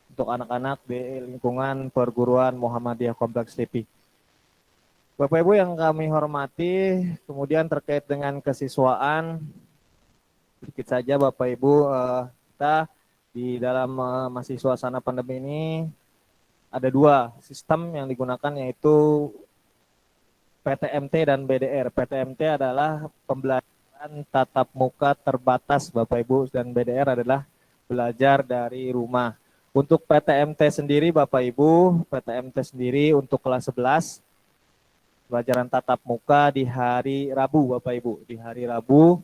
untuk anak-anak di lingkungan perguruan Muhammadiyah Kompleks TV. Bapak Ibu yang kami hormati, kemudian terkait dengan kesiswaan, sedikit saja Bapak Ibu, kita di dalam masih suasana pandemi ini ada 2 sistem yang digunakan, yaitu PTMT dan BDR. PTMT adalah pembelajaran tatap muka terbatas Bapak Ibu, dan BDR adalah belajar dari rumah. Untuk PTMT sendiri Bapak Ibu, PTMT sendiri untuk kelas 11, pelajaran tatap muka di hari Rabu Bapak Ibu, di hari Rabu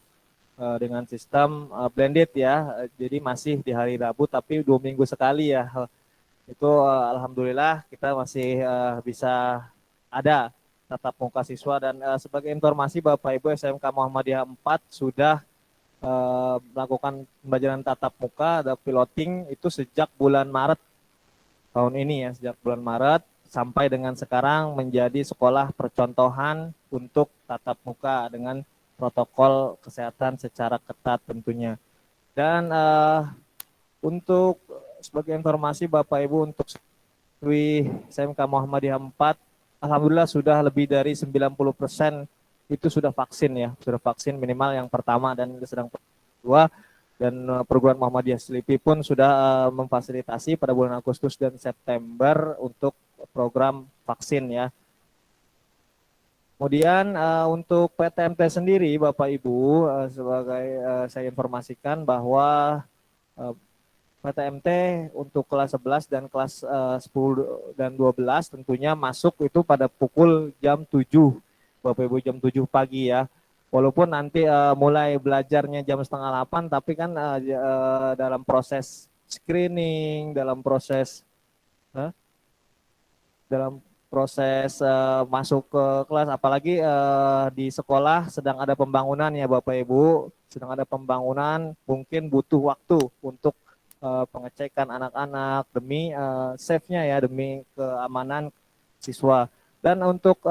dengan sistem blended ya, jadi masih di hari Rabu tapi 2 minggu sekali ya. Itu alhamdulillah kita masih bisa ada tatap muka siswa. Dan sebagai informasi Bapak Ibu, SMK Muhammadiyah 4 sudah melakukan pembelajaran tatap muka, ada piloting itu sejak bulan Maret tahun ini ya, sejak bulan Maret sampai dengan sekarang menjadi sekolah percontohan untuk tatap muka dengan protokol kesehatan secara ketat tentunya. Dan untuk sebagai informasi Bapak Ibu, untuk SMK Muhammadiyah 4, alhamdulillah sudah lebih dari 90% itu sudah vaksin ya, sudah vaksin minimal yang pertama dan sedang kedua. Dan perguruan Muhammadiyah Selipi pun sudah memfasilitasi pada bulan Agustus dan September untuk program vaksin ya. Kemudian untuk PTMT sendiri Bapak Ibu, sebagai saya informasikan bahwa PTMT untuk kelas 11 dan kelas 10 dan 12 tentunya masuk itu pada pukul jam 7 Bapak Ibu, jam 7 pagi ya. Walaupun nanti mulai belajarnya jam setengah 8, tapi kan dalam proses screening, dalam proses masuk ke kelas, apalagi di sekolah sedang ada pembangunan ya Bapak Ibu, sedang ada pembangunan, mungkin butuh waktu untuk pengecekan anak-anak demi safe-nya ya, demi keamanan siswa. Dan untuk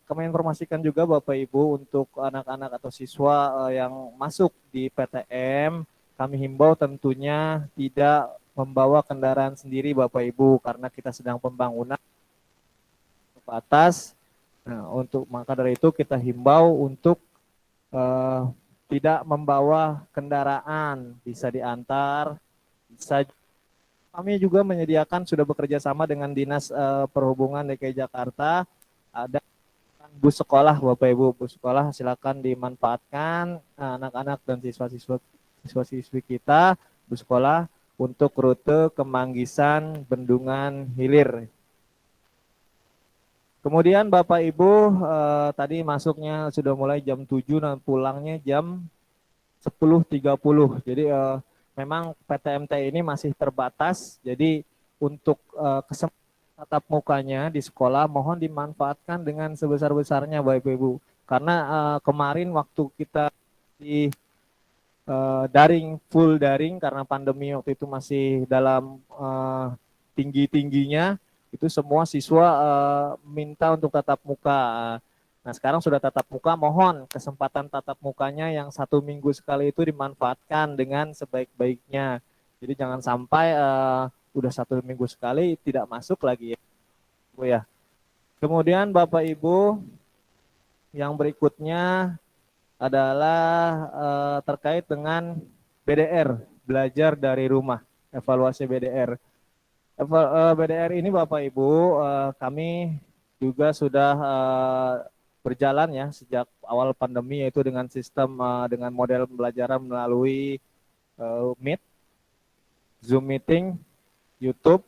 kami informasikan juga Bapak Ibu, untuk anak-anak atau siswa yang masuk di PTM, kami himbau tentunya tidak membawa kendaraan sendiri Bapak Ibu, karena kita sedang pembangunan ke atas. Nah, maka dari itu kita himbau untuk tidak membawa kendaraan, bisa diantar, bisa. Kami juga menyediakan, sudah bekerja sama dengan Dinas Perhubungan DKI Jakarta, ada bus sekolah Bapak Ibu, bus sekolah silakan dimanfaatkan anak-anak dan siswa-siswi kita, bus sekolah untuk rute ke Manggisan, Bendungan Hilir. Kemudian Bapak Ibu, tadi masuknya sudah mulai jam 7 dan pulangnya jam 10.30. Jadi memang PTMT ini masih terbatas, jadi untuk kesempatan tatap mukanya di sekolah mohon dimanfaatkan dengan sebesar-besarnya Bapak Ibu. Karena kemarin waktu kita di daring, full daring karena pandemi waktu itu masih dalam tinggi-tingginya, itu semua siswa minta untuk tatap muka. Nah sekarang sudah tatap muka, mohon kesempatan tatap mukanya yang 1 minggu sekali itu dimanfaatkan dengan sebaik-baiknya. Jadi jangan sampai udah 1 minggu sekali tidak masuk lagi ya. Kemudian Bapak Ibu, yang berikutnya adalah terkait dengan BDR, belajar dari rumah. evaluasi BDR. BDR ini Bapak Ibu, kami juga sudah berjalan ya sejak awal pandemi, yaitu dengan sistem dengan model pembelajaran melalui Meet, Zoom meeting, YouTube.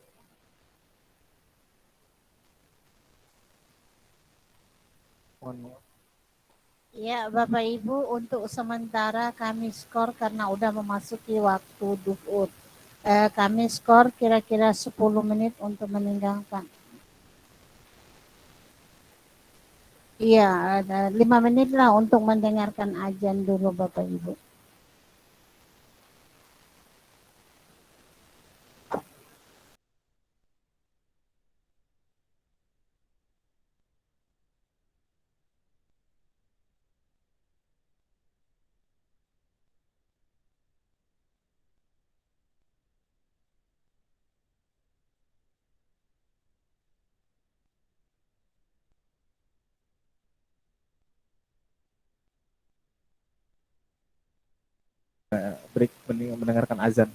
Ya, Bapak Ibu, untuk sementara kami skor karena udah memasuki waktu duhur. Kami skor kira-kira 10 menit untuk meninggalkan. Iya, ada 5 menit lah untuk mendengarkan azan dulu Bapak Ibu. Break mendengarkan azan.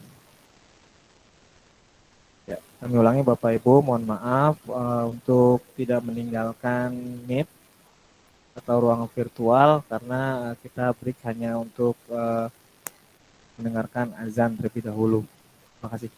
Ya, kami ulangi Bapak Ibu, mohon maaf untuk tidak meninggalkan Meet atau ruang virtual karena kita break hanya untuk mendengarkan azan terlebih dahulu. Terima kasih.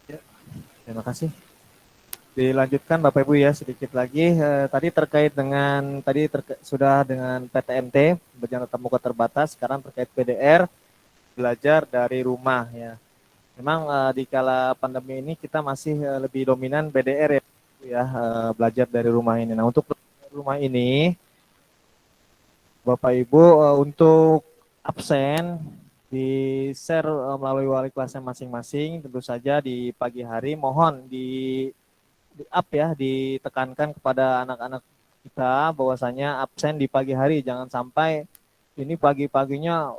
Ya, terima kasih. Dilanjutkan Bapak Ibu ya sedikit lagi. Tadi terkait dengan sudah dengan PTMT berjalan tatap muka terbatas. Sekarang terkait PDR belajar dari rumah ya. Memang di kala pandemi ini kita masih lebih dominan BDR ya, belajar dari rumah ini. Nah untuk rumah ini Bapak Ibu untuk absen di share melalui wali kelasnya masing-masing. Tentu saja di pagi hari mohon di up ya, ditekankan kepada anak-anak kita bahwasanya absen di pagi hari, jangan sampai ini pagi-paginya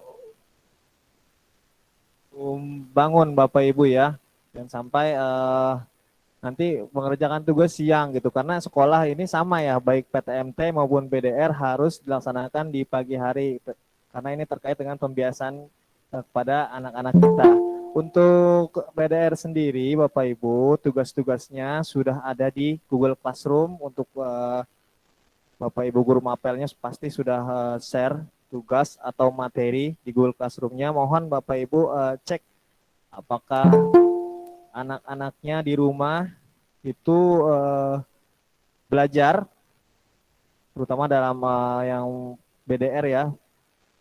bangun Bapak Ibu ya, dan sampai nanti mengerjakan tugas siang gitu, karena sekolah ini sama ya, baik PTMT maupun BDR harus dilaksanakan di pagi hari karena ini terkait dengan pembiasaan kepada anak-anak kita. Untuk BDR sendiri Bapak Ibu, tugas-tugasnya sudah ada di Google Classroom. Untuk Bapak Ibu guru mapelnya pasti sudah share tugas atau materi di Google Classroom-nya, mohon Bapak Ibu cek apakah anak-anaknya di rumah itu belajar, terutama dalam yang BDR ya,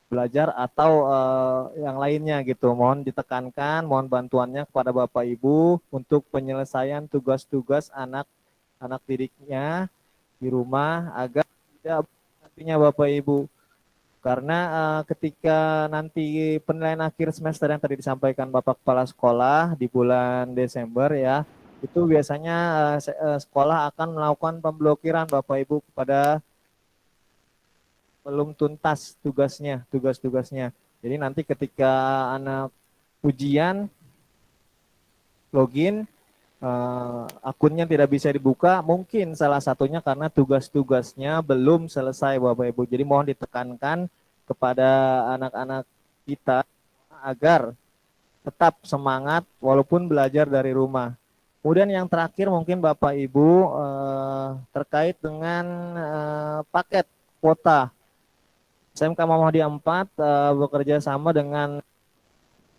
belajar atau yang lainnya gitu. Mohon ditekankan, mohon bantuannya kepada Bapak Ibu untuk penyelesaian tugas-tugas anak didiknya di rumah agar tidak nantinya Bapak Ibu. Karena ketika nanti penilaian akhir semester yang tadi disampaikan Bapak Kepala Sekolah di bulan Desember ya, itu biasanya sekolah akan melakukan pemblokiran Bapak Ibu kepada belum tuntas tugas-tugasnya. Jadi nanti ketika anak ujian login akunnya tidak bisa dibuka, mungkin salah satunya karena tugas-tugasnya belum selesai Bapak Ibu. Jadi mohon ditekankan kepada anak-anak kita agar tetap semangat walaupun belajar dari rumah. Kemudian yang terakhir mungkin Bapak Ibu terkait dengan paket kuota. SMK Muhammadiyah 4 bekerja sama dengan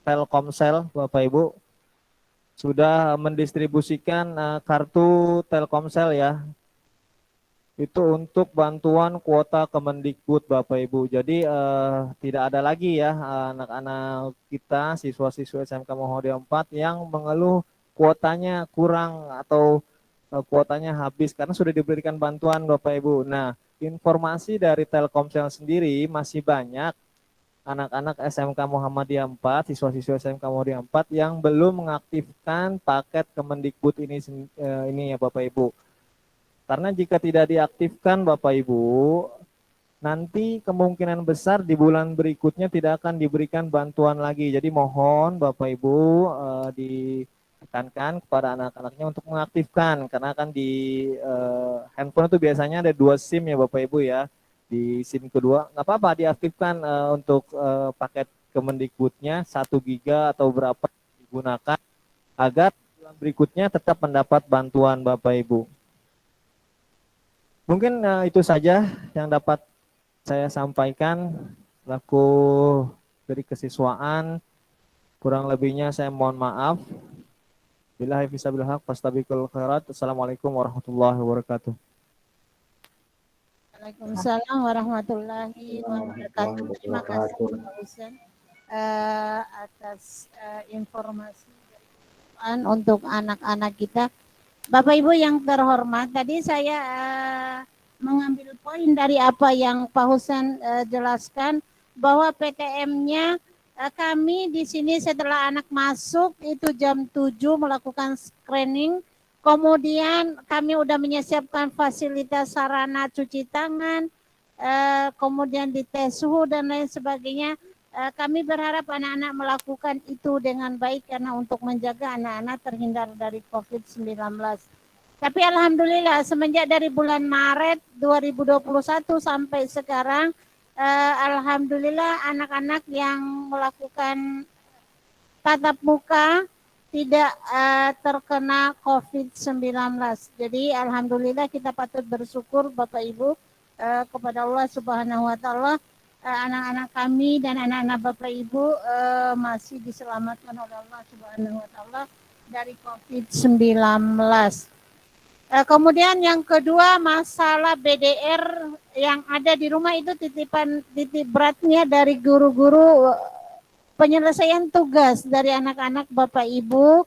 Telkomsel Bapak Ibu sudah mendistribusikan kartu Telkomsel ya. Itu untuk bantuan kuota Kemendikbud Bapak Ibu. Jadi tidak ada lagi ya anak-anak kita siswa-siswa SMK Muhammadiyah 4 yang mengeluh kuotanya kurang atau kuotanya habis karena sudah diberikan bantuan Bapak Ibu. Nah, informasi dari Telkomsel sendiri masih banyak anak-anak SMK Muhammadiyah 4, siswa-siswa SMK Muhammadiyah 4 yang belum mengaktifkan paket Kemendikbud ini ya Bapak Ibu. Karena jika tidak diaktifkan Bapak Ibu, nanti kemungkinan besar di bulan berikutnya tidak akan diberikan bantuan lagi. Jadi mohon Bapak Ibu ditekankan kepada anak-anaknya untuk mengaktifkan. Karena kan di handphone itu biasanya ada 2 SIM ya Bapak Ibu ya. Di SIM kedua, nggak apa-apa diaktifkan untuk paket Kemendikbudnya 1 giga atau berapa digunakan agar bulan berikutnya tetap mendapat bantuan Bapak Ibu. Mungkin itu saja yang dapat saya sampaikan selaku dari kesiswaan. Kurang lebihnya saya mohon maaf. Billahi fisabilil haq fastabiqul khairat. Assalamualaikum warahmatullahi wabarakatuh. Waalaikumsalam warahmatullahi wabarakatuh. Terima kasih Pak Husen atas informasi untuk anak-anak kita. Bapak Ibu yang terhormat, tadi saya mengambil poin dari apa yang Pak Husen jelaskan bahwa PTM-nya kami di sini setelah anak masuk itu jam 7 melakukan screening. Kemudian kami udah menyiapkan fasilitas sarana cuci tangan, kemudian dites suhu dan lain sebagainya. Kami berharap anak-anak melakukan itu dengan baik karena untuk menjaga anak-anak terhindar dari COVID-19. Tapi alhamdulillah semenjak dari bulan Maret 2021 sampai sekarang, alhamdulillah anak-anak yang melakukan tatap muka tidak terkena COVID-19. Jadi alhamdulillah kita patut bersyukur Bapak Ibu kepada Allah Subhanahu wa taala, anak-anak kami dan anak-anak Bapak Ibu masih diselamatkan oleh Allah Subhanahu wa taala dari COVID-19. Kemudian yang kedua masalah BDR yang ada di rumah itu titik beratnya dari guru-guru penyelesaian tugas dari anak-anak Bapak Ibu,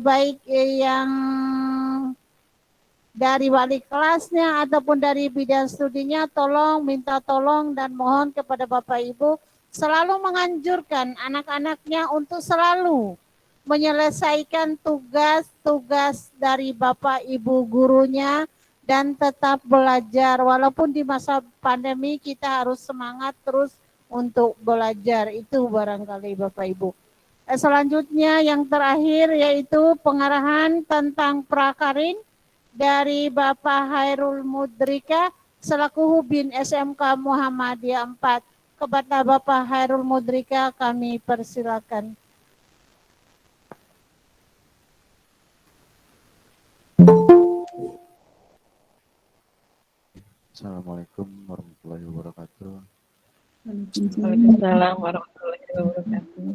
baik yang dari wali kelasnya ataupun dari bidang studinya, minta tolong dan mohon kepada Bapak Ibu selalu menganjurkan anak-anaknya untuk selalu menyelesaikan tugas-tugas dari Bapak Ibu gurunya dan tetap belajar. Walaupun di masa pandemi kita harus semangat terus untuk belajar, itu barangkali Bapak Ibu. Selanjutnya yang terakhir yaitu pengarahan tentang prakarin dari Bapak Hairul Mudrika selaku Hubin SMK Muhammadiyah 4. Kepada Bapak Hairul Mudrika kami persilakan. Assalamualaikum warahmatullahi wabarakatuh. Waalaikumsalam warahmatullahi wabarakatuh.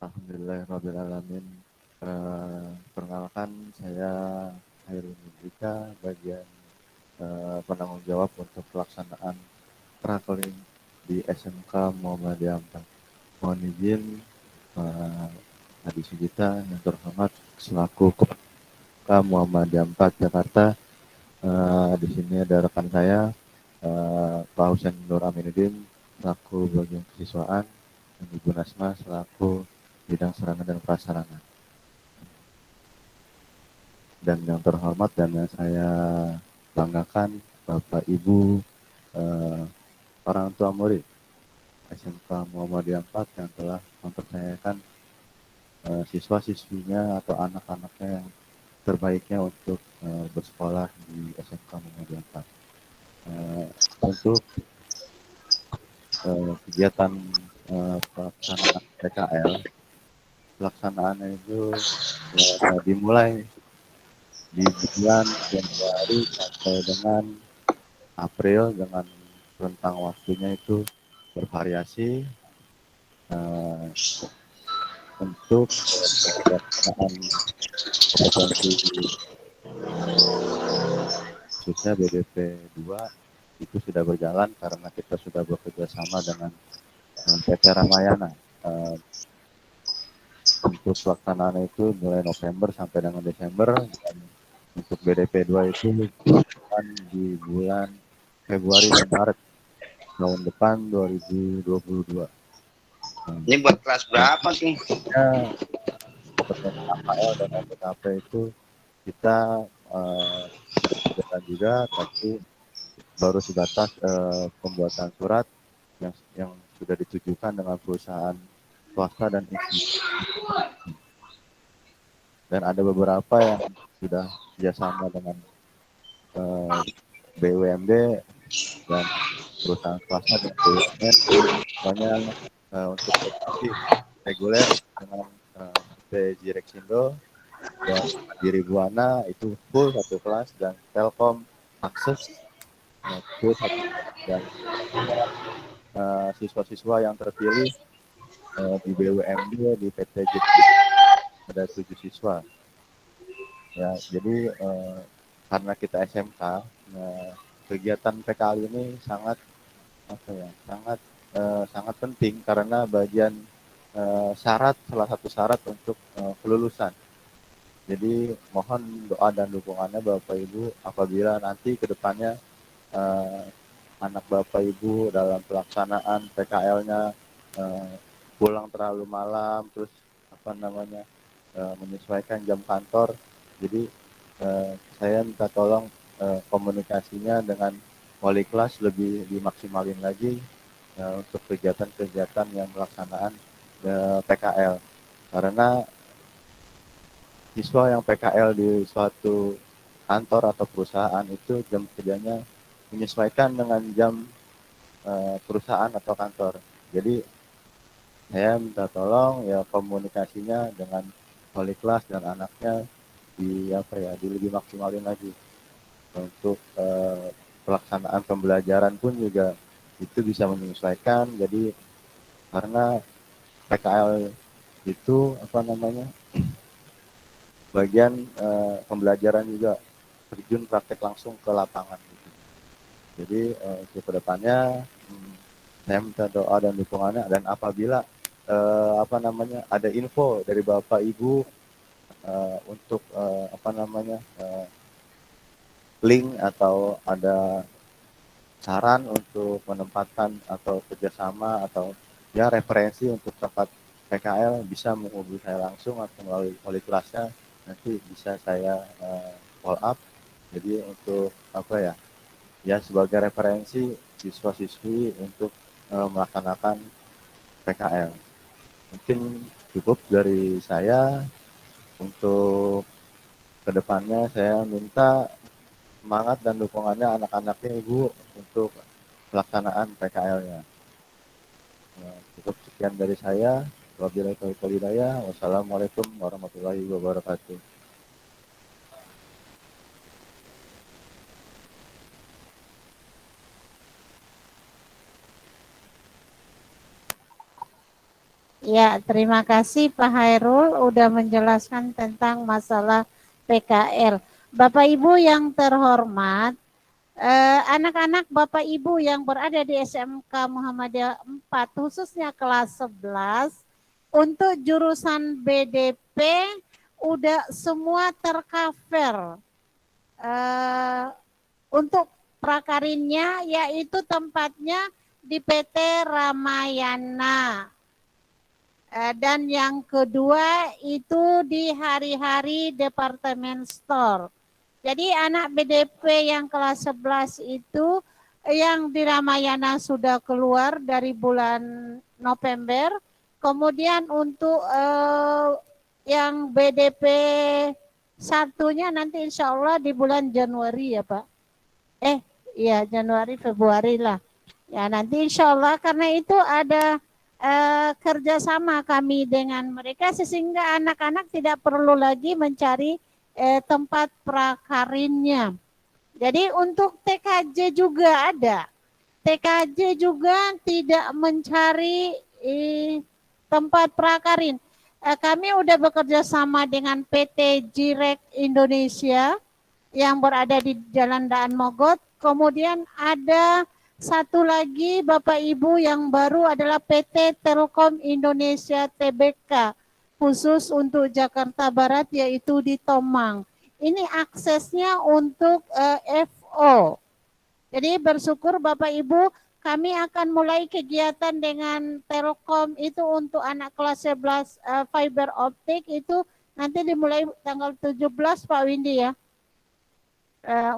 Alhamdulillahirrabbilalamin. Perkenalkan, saya Hairul Mudrika, bagian penanggung jawab untuk pelaksanaan traveling di SMK Muhammadiyah 4. Mohon izin Adi Sugita yang terhormat selaku Kepala Muhammadiyah 4 Jakarta. Di sini ada rekan saya Pak Husain Nur Aminuddin selaku bagian kesiswaan dan Ibu Nasma selaku bidang sarana dan prasarana. Dan yang terhormat dan yang saya banggakan Bapak Ibu orang tua murid SMK Muhammadiyah 4 yang telah mempercayakan siswa-siswinya atau anak-anaknya yang terbaiknya untuk bersekolah di SMK Muhammadiyah 4. Untuk kegiatan pelaksanaan PKL, pelaksanaannya itu dimulai di bulan Januari sampai dengan April dengan rentang waktunya itu bervariasi. Untuk pelaksanaan kompetensi khususnya BDP 2 itu sudah berjalan karena kita sudah bekerja sama dengan PT Ramayana. Untuk pelaksanaan itu mulai November sampai dengan Desember, dan untuk BDP 2 itu dilakukan di bulan Februari dan Maret tahun depan 2022. Ini buat kelas berapa sih? Kompetensi AKL dan LPKP itu kita kerjakan juga, tapi baru sebatas pembuatan surat yang sudah ditujukan dengan perusahaan swasta dan institusi. Dan ada beberapa yang sudah kerjasama dengan BUMD dan perusahaan swasta dan BUMN. Misalnya untuk edukasi reguler dengan PT Jirexindo dan Mandiri Buana itu full satu kelas, dan Telkom Akses full satu kelas, dan siswa-siswa yang terpilih di BUMD di PT Jirexindo ada 7 siswa. Ya, jadi karena kita SMK, kegiatan PKL ini sangat penting karena bagian salah satu syarat untuk kelulusan. Jadi mohon doa dan dukungannya Bapak Ibu apabila nanti ke depannya anak Bapak Ibu dalam pelaksanaan PKL-nya pulang terlalu malam, terus menyesuaikan jam kantor. Jadi saya minta tolong komunikasinya dengan wali kelas lebih dimaksimalin lagi untuk kegiatan-kegiatan yang pelaksanaan PKL, karena siswa yang PKL di suatu kantor atau perusahaan itu jam kerjanya menyesuaikan dengan jam perusahaan atau kantor. Jadi saya minta tolong ya komunikasinya dengan wali kelas dan anaknya di lebih maksimalin lagi. Untuk pelaksanaan pembelajaran pun juga itu bisa menyesuaikan. Jadi karena PKL itu bagian pembelajaran juga terjun praktek langsung ke lapangan gitu. Jadi untuk kedepannya saya minta doa dan dukungannya, dan apabila ada info dari Bapak Ibu untuk link atau ada saran untuk menempatkan atau kerjasama atau ya referensi untuk tempat PKL, bisa menghubungi saya langsung atau melalui wali kelasnya, nanti bisa saya follow up. Jadi untuk sebagai referensi siswa-siswi untuk melaksanakan PKL. Mungkin cukup dari saya. Untuk kedepannya saya minta semangat dan dukungannya anak-anaknya Ibu untuk pelaksanaan PKL-nya. Cukup sekian dari saya. Wabillahi taufiq wal hidayah. Wassalamualaikum warahmatullahi wabarakatuh. Ya, terima kasih Pak Hairul udah menjelaskan tentang masalah PKL. Bapak Ibu yang terhormat, anak-anak Bapak Ibu yang berada di SMK Muhammadiyah 4, khususnya kelas 11, untuk jurusan BDP udah semua tercover. Untuk prakarinnya yaitu tempatnya di PT Ramayana. Dan yang kedua itu di hari-hari departemen store. Jadi anak BDP yang kelas 11 itu yang di Ramayana sudah keluar dari bulan November. Kemudian untuk yang BDP satunya nanti insya Allah di bulan Januari ya Pak. Iya Januari Februari lah. Ya nanti insya Allah karena itu ada kerjasama kami dengan mereka sehingga anak-anak tidak perlu lagi mencari tempat prakarinnya. Jadi untuk TKJ juga ada. TKJ juga tidak mencari tempat prakarin. Kami udah bekerja sama dengan PT Jirek Indonesia yang berada di Jalan Daan Mogot. Kemudian ada satu lagi Bapak Ibu yang baru adalah PT Telkom Indonesia Tbk khusus untuk Jakarta Barat yaitu di Tomang. Ini aksesnya untuk FO. Jadi bersyukur Bapak Ibu kami akan mulai kegiatan dengan Telkom itu untuk anak kelas 11 fiber optik itu nanti dimulai tanggal 17 Pak Windy ya.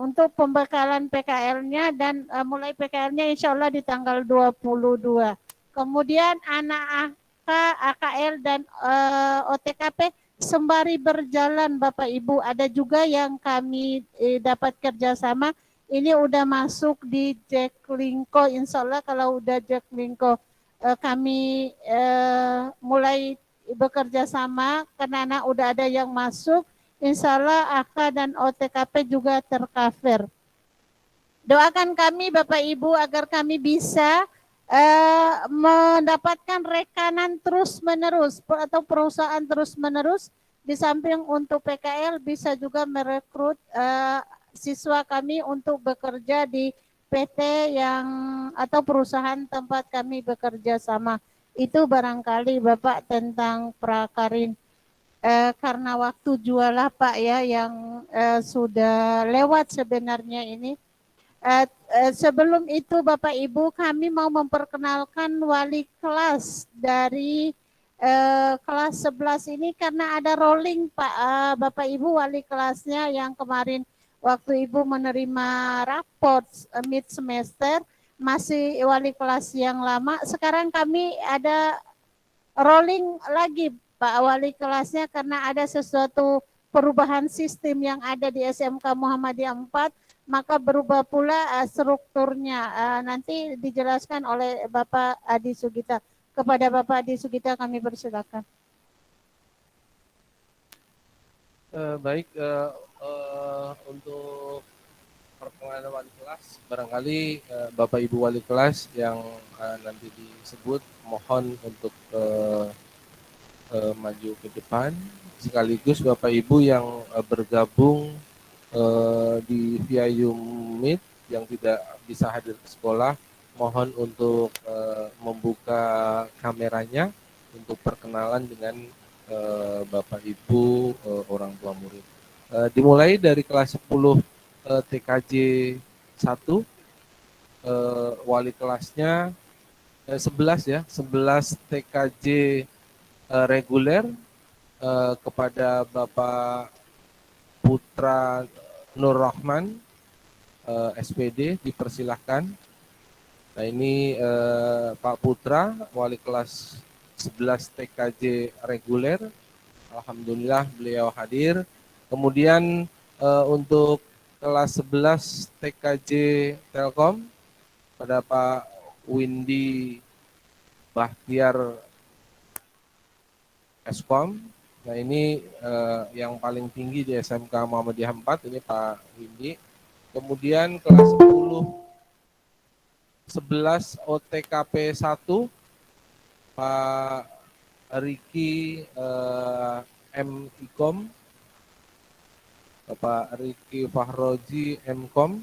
Untuk pembekalan PKL-nya dan mulai PKL-nya insya Allah di tanggal 22. Kemudian anak AK, AKL dan OTKP sembari berjalan Bapak Ibu ada juga yang kami dapat kerjasama ini udah masuk di Jaklingko insya Allah kalau udah Jaklingko kami mulai bekerja sama karena udah ada yang masuk insya Allah AK dan OTKP juga tercover. Doakan kami Bapak Ibu agar kami bisa mendapatkan rekanan terus menerus atau perusahaan terus menerus di samping untuk PKL bisa juga merekrut siswa kami untuk bekerja di PT yang atau perusahaan tempat kami bekerja sama. Itu barangkali Bapak tentang prakarin. Karena waktu jualah Pak ya yang sudah lewat sebenarnya ini. Sebelum itu Bapak Ibu kami mau memperkenalkan wali kelas dari kelas 11 ini karena ada rolling Pak Bapak Ibu wali kelasnya yang kemarin waktu Ibu menerima raport mid semester masih wali kelas yang lama. Sekarang kami ada rolling lagi Pak wali kelasnya karena ada sesuatu perubahan sistem yang ada di SMK Muhammadiyah 4 maka berubah pula strukturnya nanti dijelaskan oleh Bapak Adi Sugita. Kepada Bapak Adi Sugita kami persilakan. Baik, untuk perkenalan wali kelas barangkali Bapak Ibu wali kelas yang nanti disebut mohon untuk maju ke depan sekaligus Bapak Ibu yang bergabung di via Zoom Meet yang tidak bisa hadir ke sekolah mohon untuk membuka kameranya untuk perkenalan dengan Bapak Ibu orang tua murid. Dimulai dari kelas 10 TKJ 1 wali kelasnya 11 ya, 11 TKJ reguler kepada Bapak Putra Nur Rahman SPD dipersilahkan. Nah ini Pak Putra wali kelas 11 TKJ reguler. Alhamdulillah beliau hadir. Kemudian untuk kelas 11 TKJ Telkom pada Pak Windy Bahtiar Eskom. Nah ini yang paling tinggi di SMK Muhammadiyah 4 ini Pak Windy. Kemudian kelas 11 OTKP 1 Pak Riki M. Ikom, Bapak Riki Fahroji M.Com.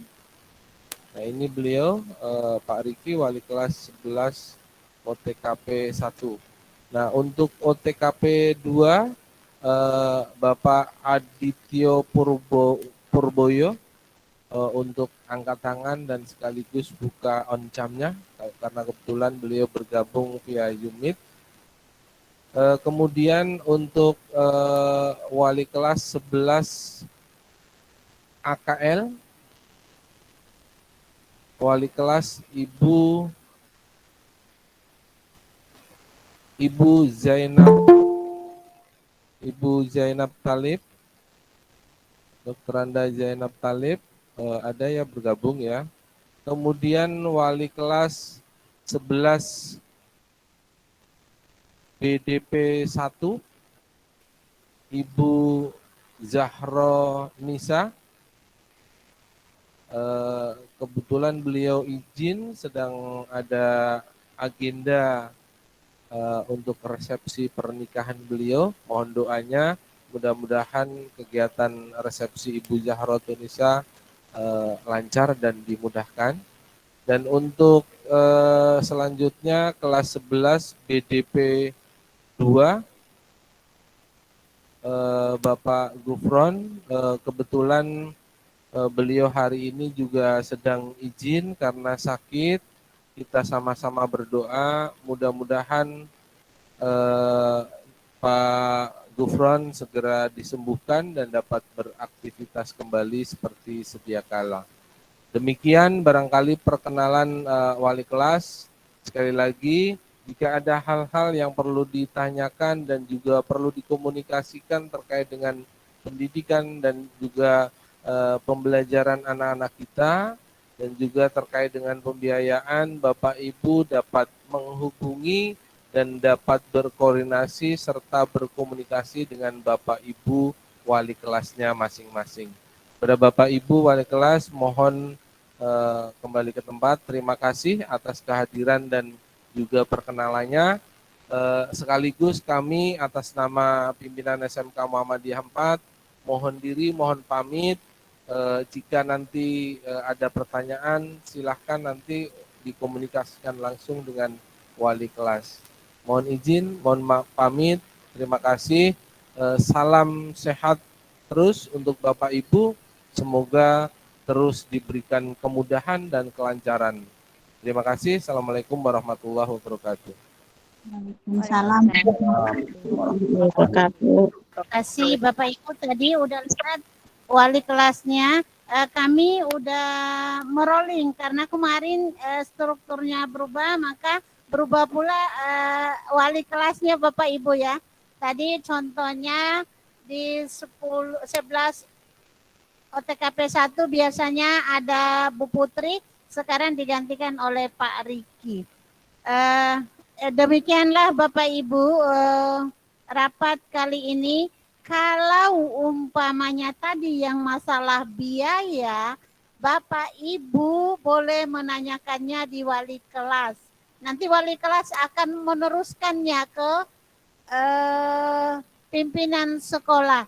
Nah ini beliau Pak Riki wali kelas 11 OTKP 1. Nah untuk OTKP 2 Bapak Adityo Purboyo untuk angkat tangan dan sekaligus buka on-camnya karena kebetulan beliau bergabung via Zoom. Kemudian untuk wali kelas 11 AKL, wali kelas Ibu Zainab Talib, Dr. Anda Zainab Talib, ada ya bergabung ya. Kemudian wali kelas 11 BDP 1, Ibu Zahro Nisa. Kebetulan beliau izin sedang ada agenda untuk resepsi pernikahan beliau. Mohon doanya mudah-mudahan kegiatan resepsi Ibu Zahro Nisa lancar dan dimudahkan. Dan untuk selanjutnya kelas 11 BDP 2 Bapak Gufron, kebetulan beliau hari ini juga sedang izin karena sakit. Kita sama-sama berdoa mudah-mudahan Pak Gufron segera disembuhkan dan dapat beraktivitas kembali seperti sedia kala. Demikian barangkali perkenalan wali kelas. Sekali lagi, jika ada hal-hal yang perlu ditanyakan dan juga perlu dikomunikasikan terkait dengan pendidikan dan juga pembelajaran anak-anak kita dan juga terkait dengan pembiayaan, Bapak Ibu dapat menghubungi dan dapat berkoordinasi serta berkomunikasi dengan Bapak Ibu wali kelasnya masing-masing. Pada Bapak Ibu wali kelas mohon kembali ke tempat. Terima kasih atas kehadiran dan juga perkenalannya. Sekaligus kami atas nama pimpinan SMK Muhammadiyah 4 mohon diri, mohon pamit. Jika nanti ada pertanyaan, silahkan nanti dikomunikasikan langsung dengan wali kelas. Mohon izin, mohon pamit. Terima kasih. Salam sehat terus untuk Bapak Ibu. Semoga terus diberikan kemudahan dan kelancaran. Terima kasih. Assalamualaikum warahmatullahi wabarakatuh. Waalaikumsalam. Terima kasih Bapak Ibu, tadi udah lihat wali kelasnya. Kami udah merolling karena kemarin strukturnya berubah, maka berubah pula wali kelasnya Bapak Ibu ya. Tadi contohnya di 11 OTKP 1 biasanya ada Bu Putri, sekarang digantikan oleh Pak Riki. Demikianlah Bapak Ibu rapat kali ini. Kalau umpamanya tadi yang masalah biaya, Bapak Ibu boleh menanyakannya di wali kelas. Nanti wali kelas akan meneruskannya ke pimpinan sekolah.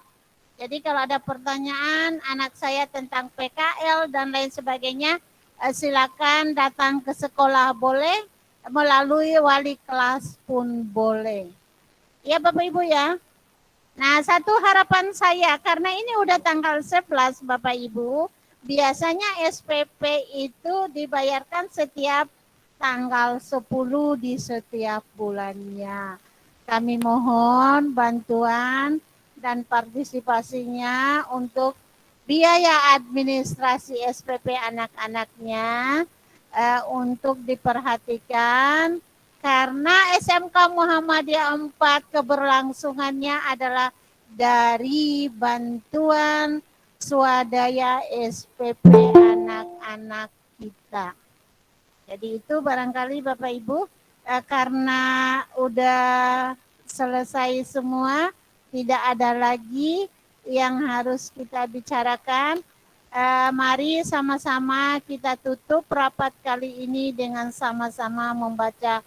Jadi kalau ada pertanyaan anak saya tentang PKL dan lain sebagainya, silakan datang ke sekolah boleh, melalui wali kelas pun boleh. Ya Bapak Ibu ya. Nah, satu harapan saya, karena ini udah tanggal 11 Bapak Ibu, biasanya SPP itu dibayarkan setiap tanggal 10 di setiap bulannya. Kami mohon bantuan dan partisipasinya untuk biaya administrasi SPP anak-anaknya untuk diperhatikan. Karena SMK Muhammadiyah 4 keberlangsungannya adalah dari bantuan swadaya SPP anak-anak kita. Jadi itu barangkali Bapak Ibu, karena udah selesai semua, tidak ada lagi yang harus kita bicarakan. Mari sama-sama kita tutup rapat kali ini dengan sama-sama membaca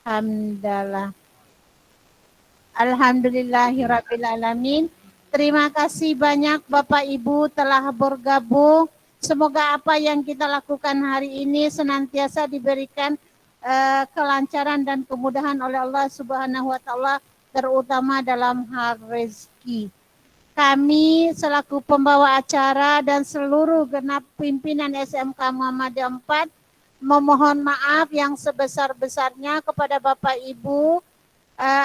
hamdalah. Alhamdulillahirrabbilalamin. Terima kasih banyak Bapak Ibu telah bergabung. Semoga apa yang kita lakukan hari ini senantiasa diberikan kelancaran dan kemudahan oleh Allah Subhanahu wa taala, terutama dalam hal rezeki. Kami selaku pembawa acara dan seluruh genap pimpinan SMK Muhammadiyah 4 memohon maaf yang sebesar-besarnya kepada Bapak Ibu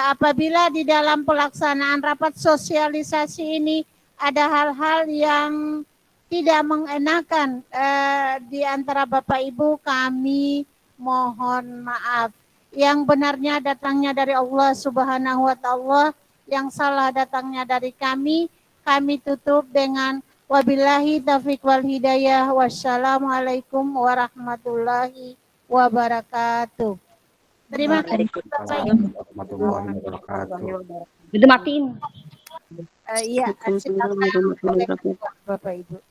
apabila di dalam pelaksanaan rapat sosialisasi ini ada hal-hal yang tidak mengenakan di antara Bapak Ibu, kami mohon maaf. Yang benarnya datangnya dari Allah Subhanahu wa taala, yang salah datangnya dari kami. Kami tutup dengan wabillahi taufiq wal hidayah. Wassalamualaikum warahmatullahi wabarakatuh. Terima kasih Bapak Ibu. Warahmatullahi wabarakatuh. Udah matiin. Iya, silakan Bapak Ibu.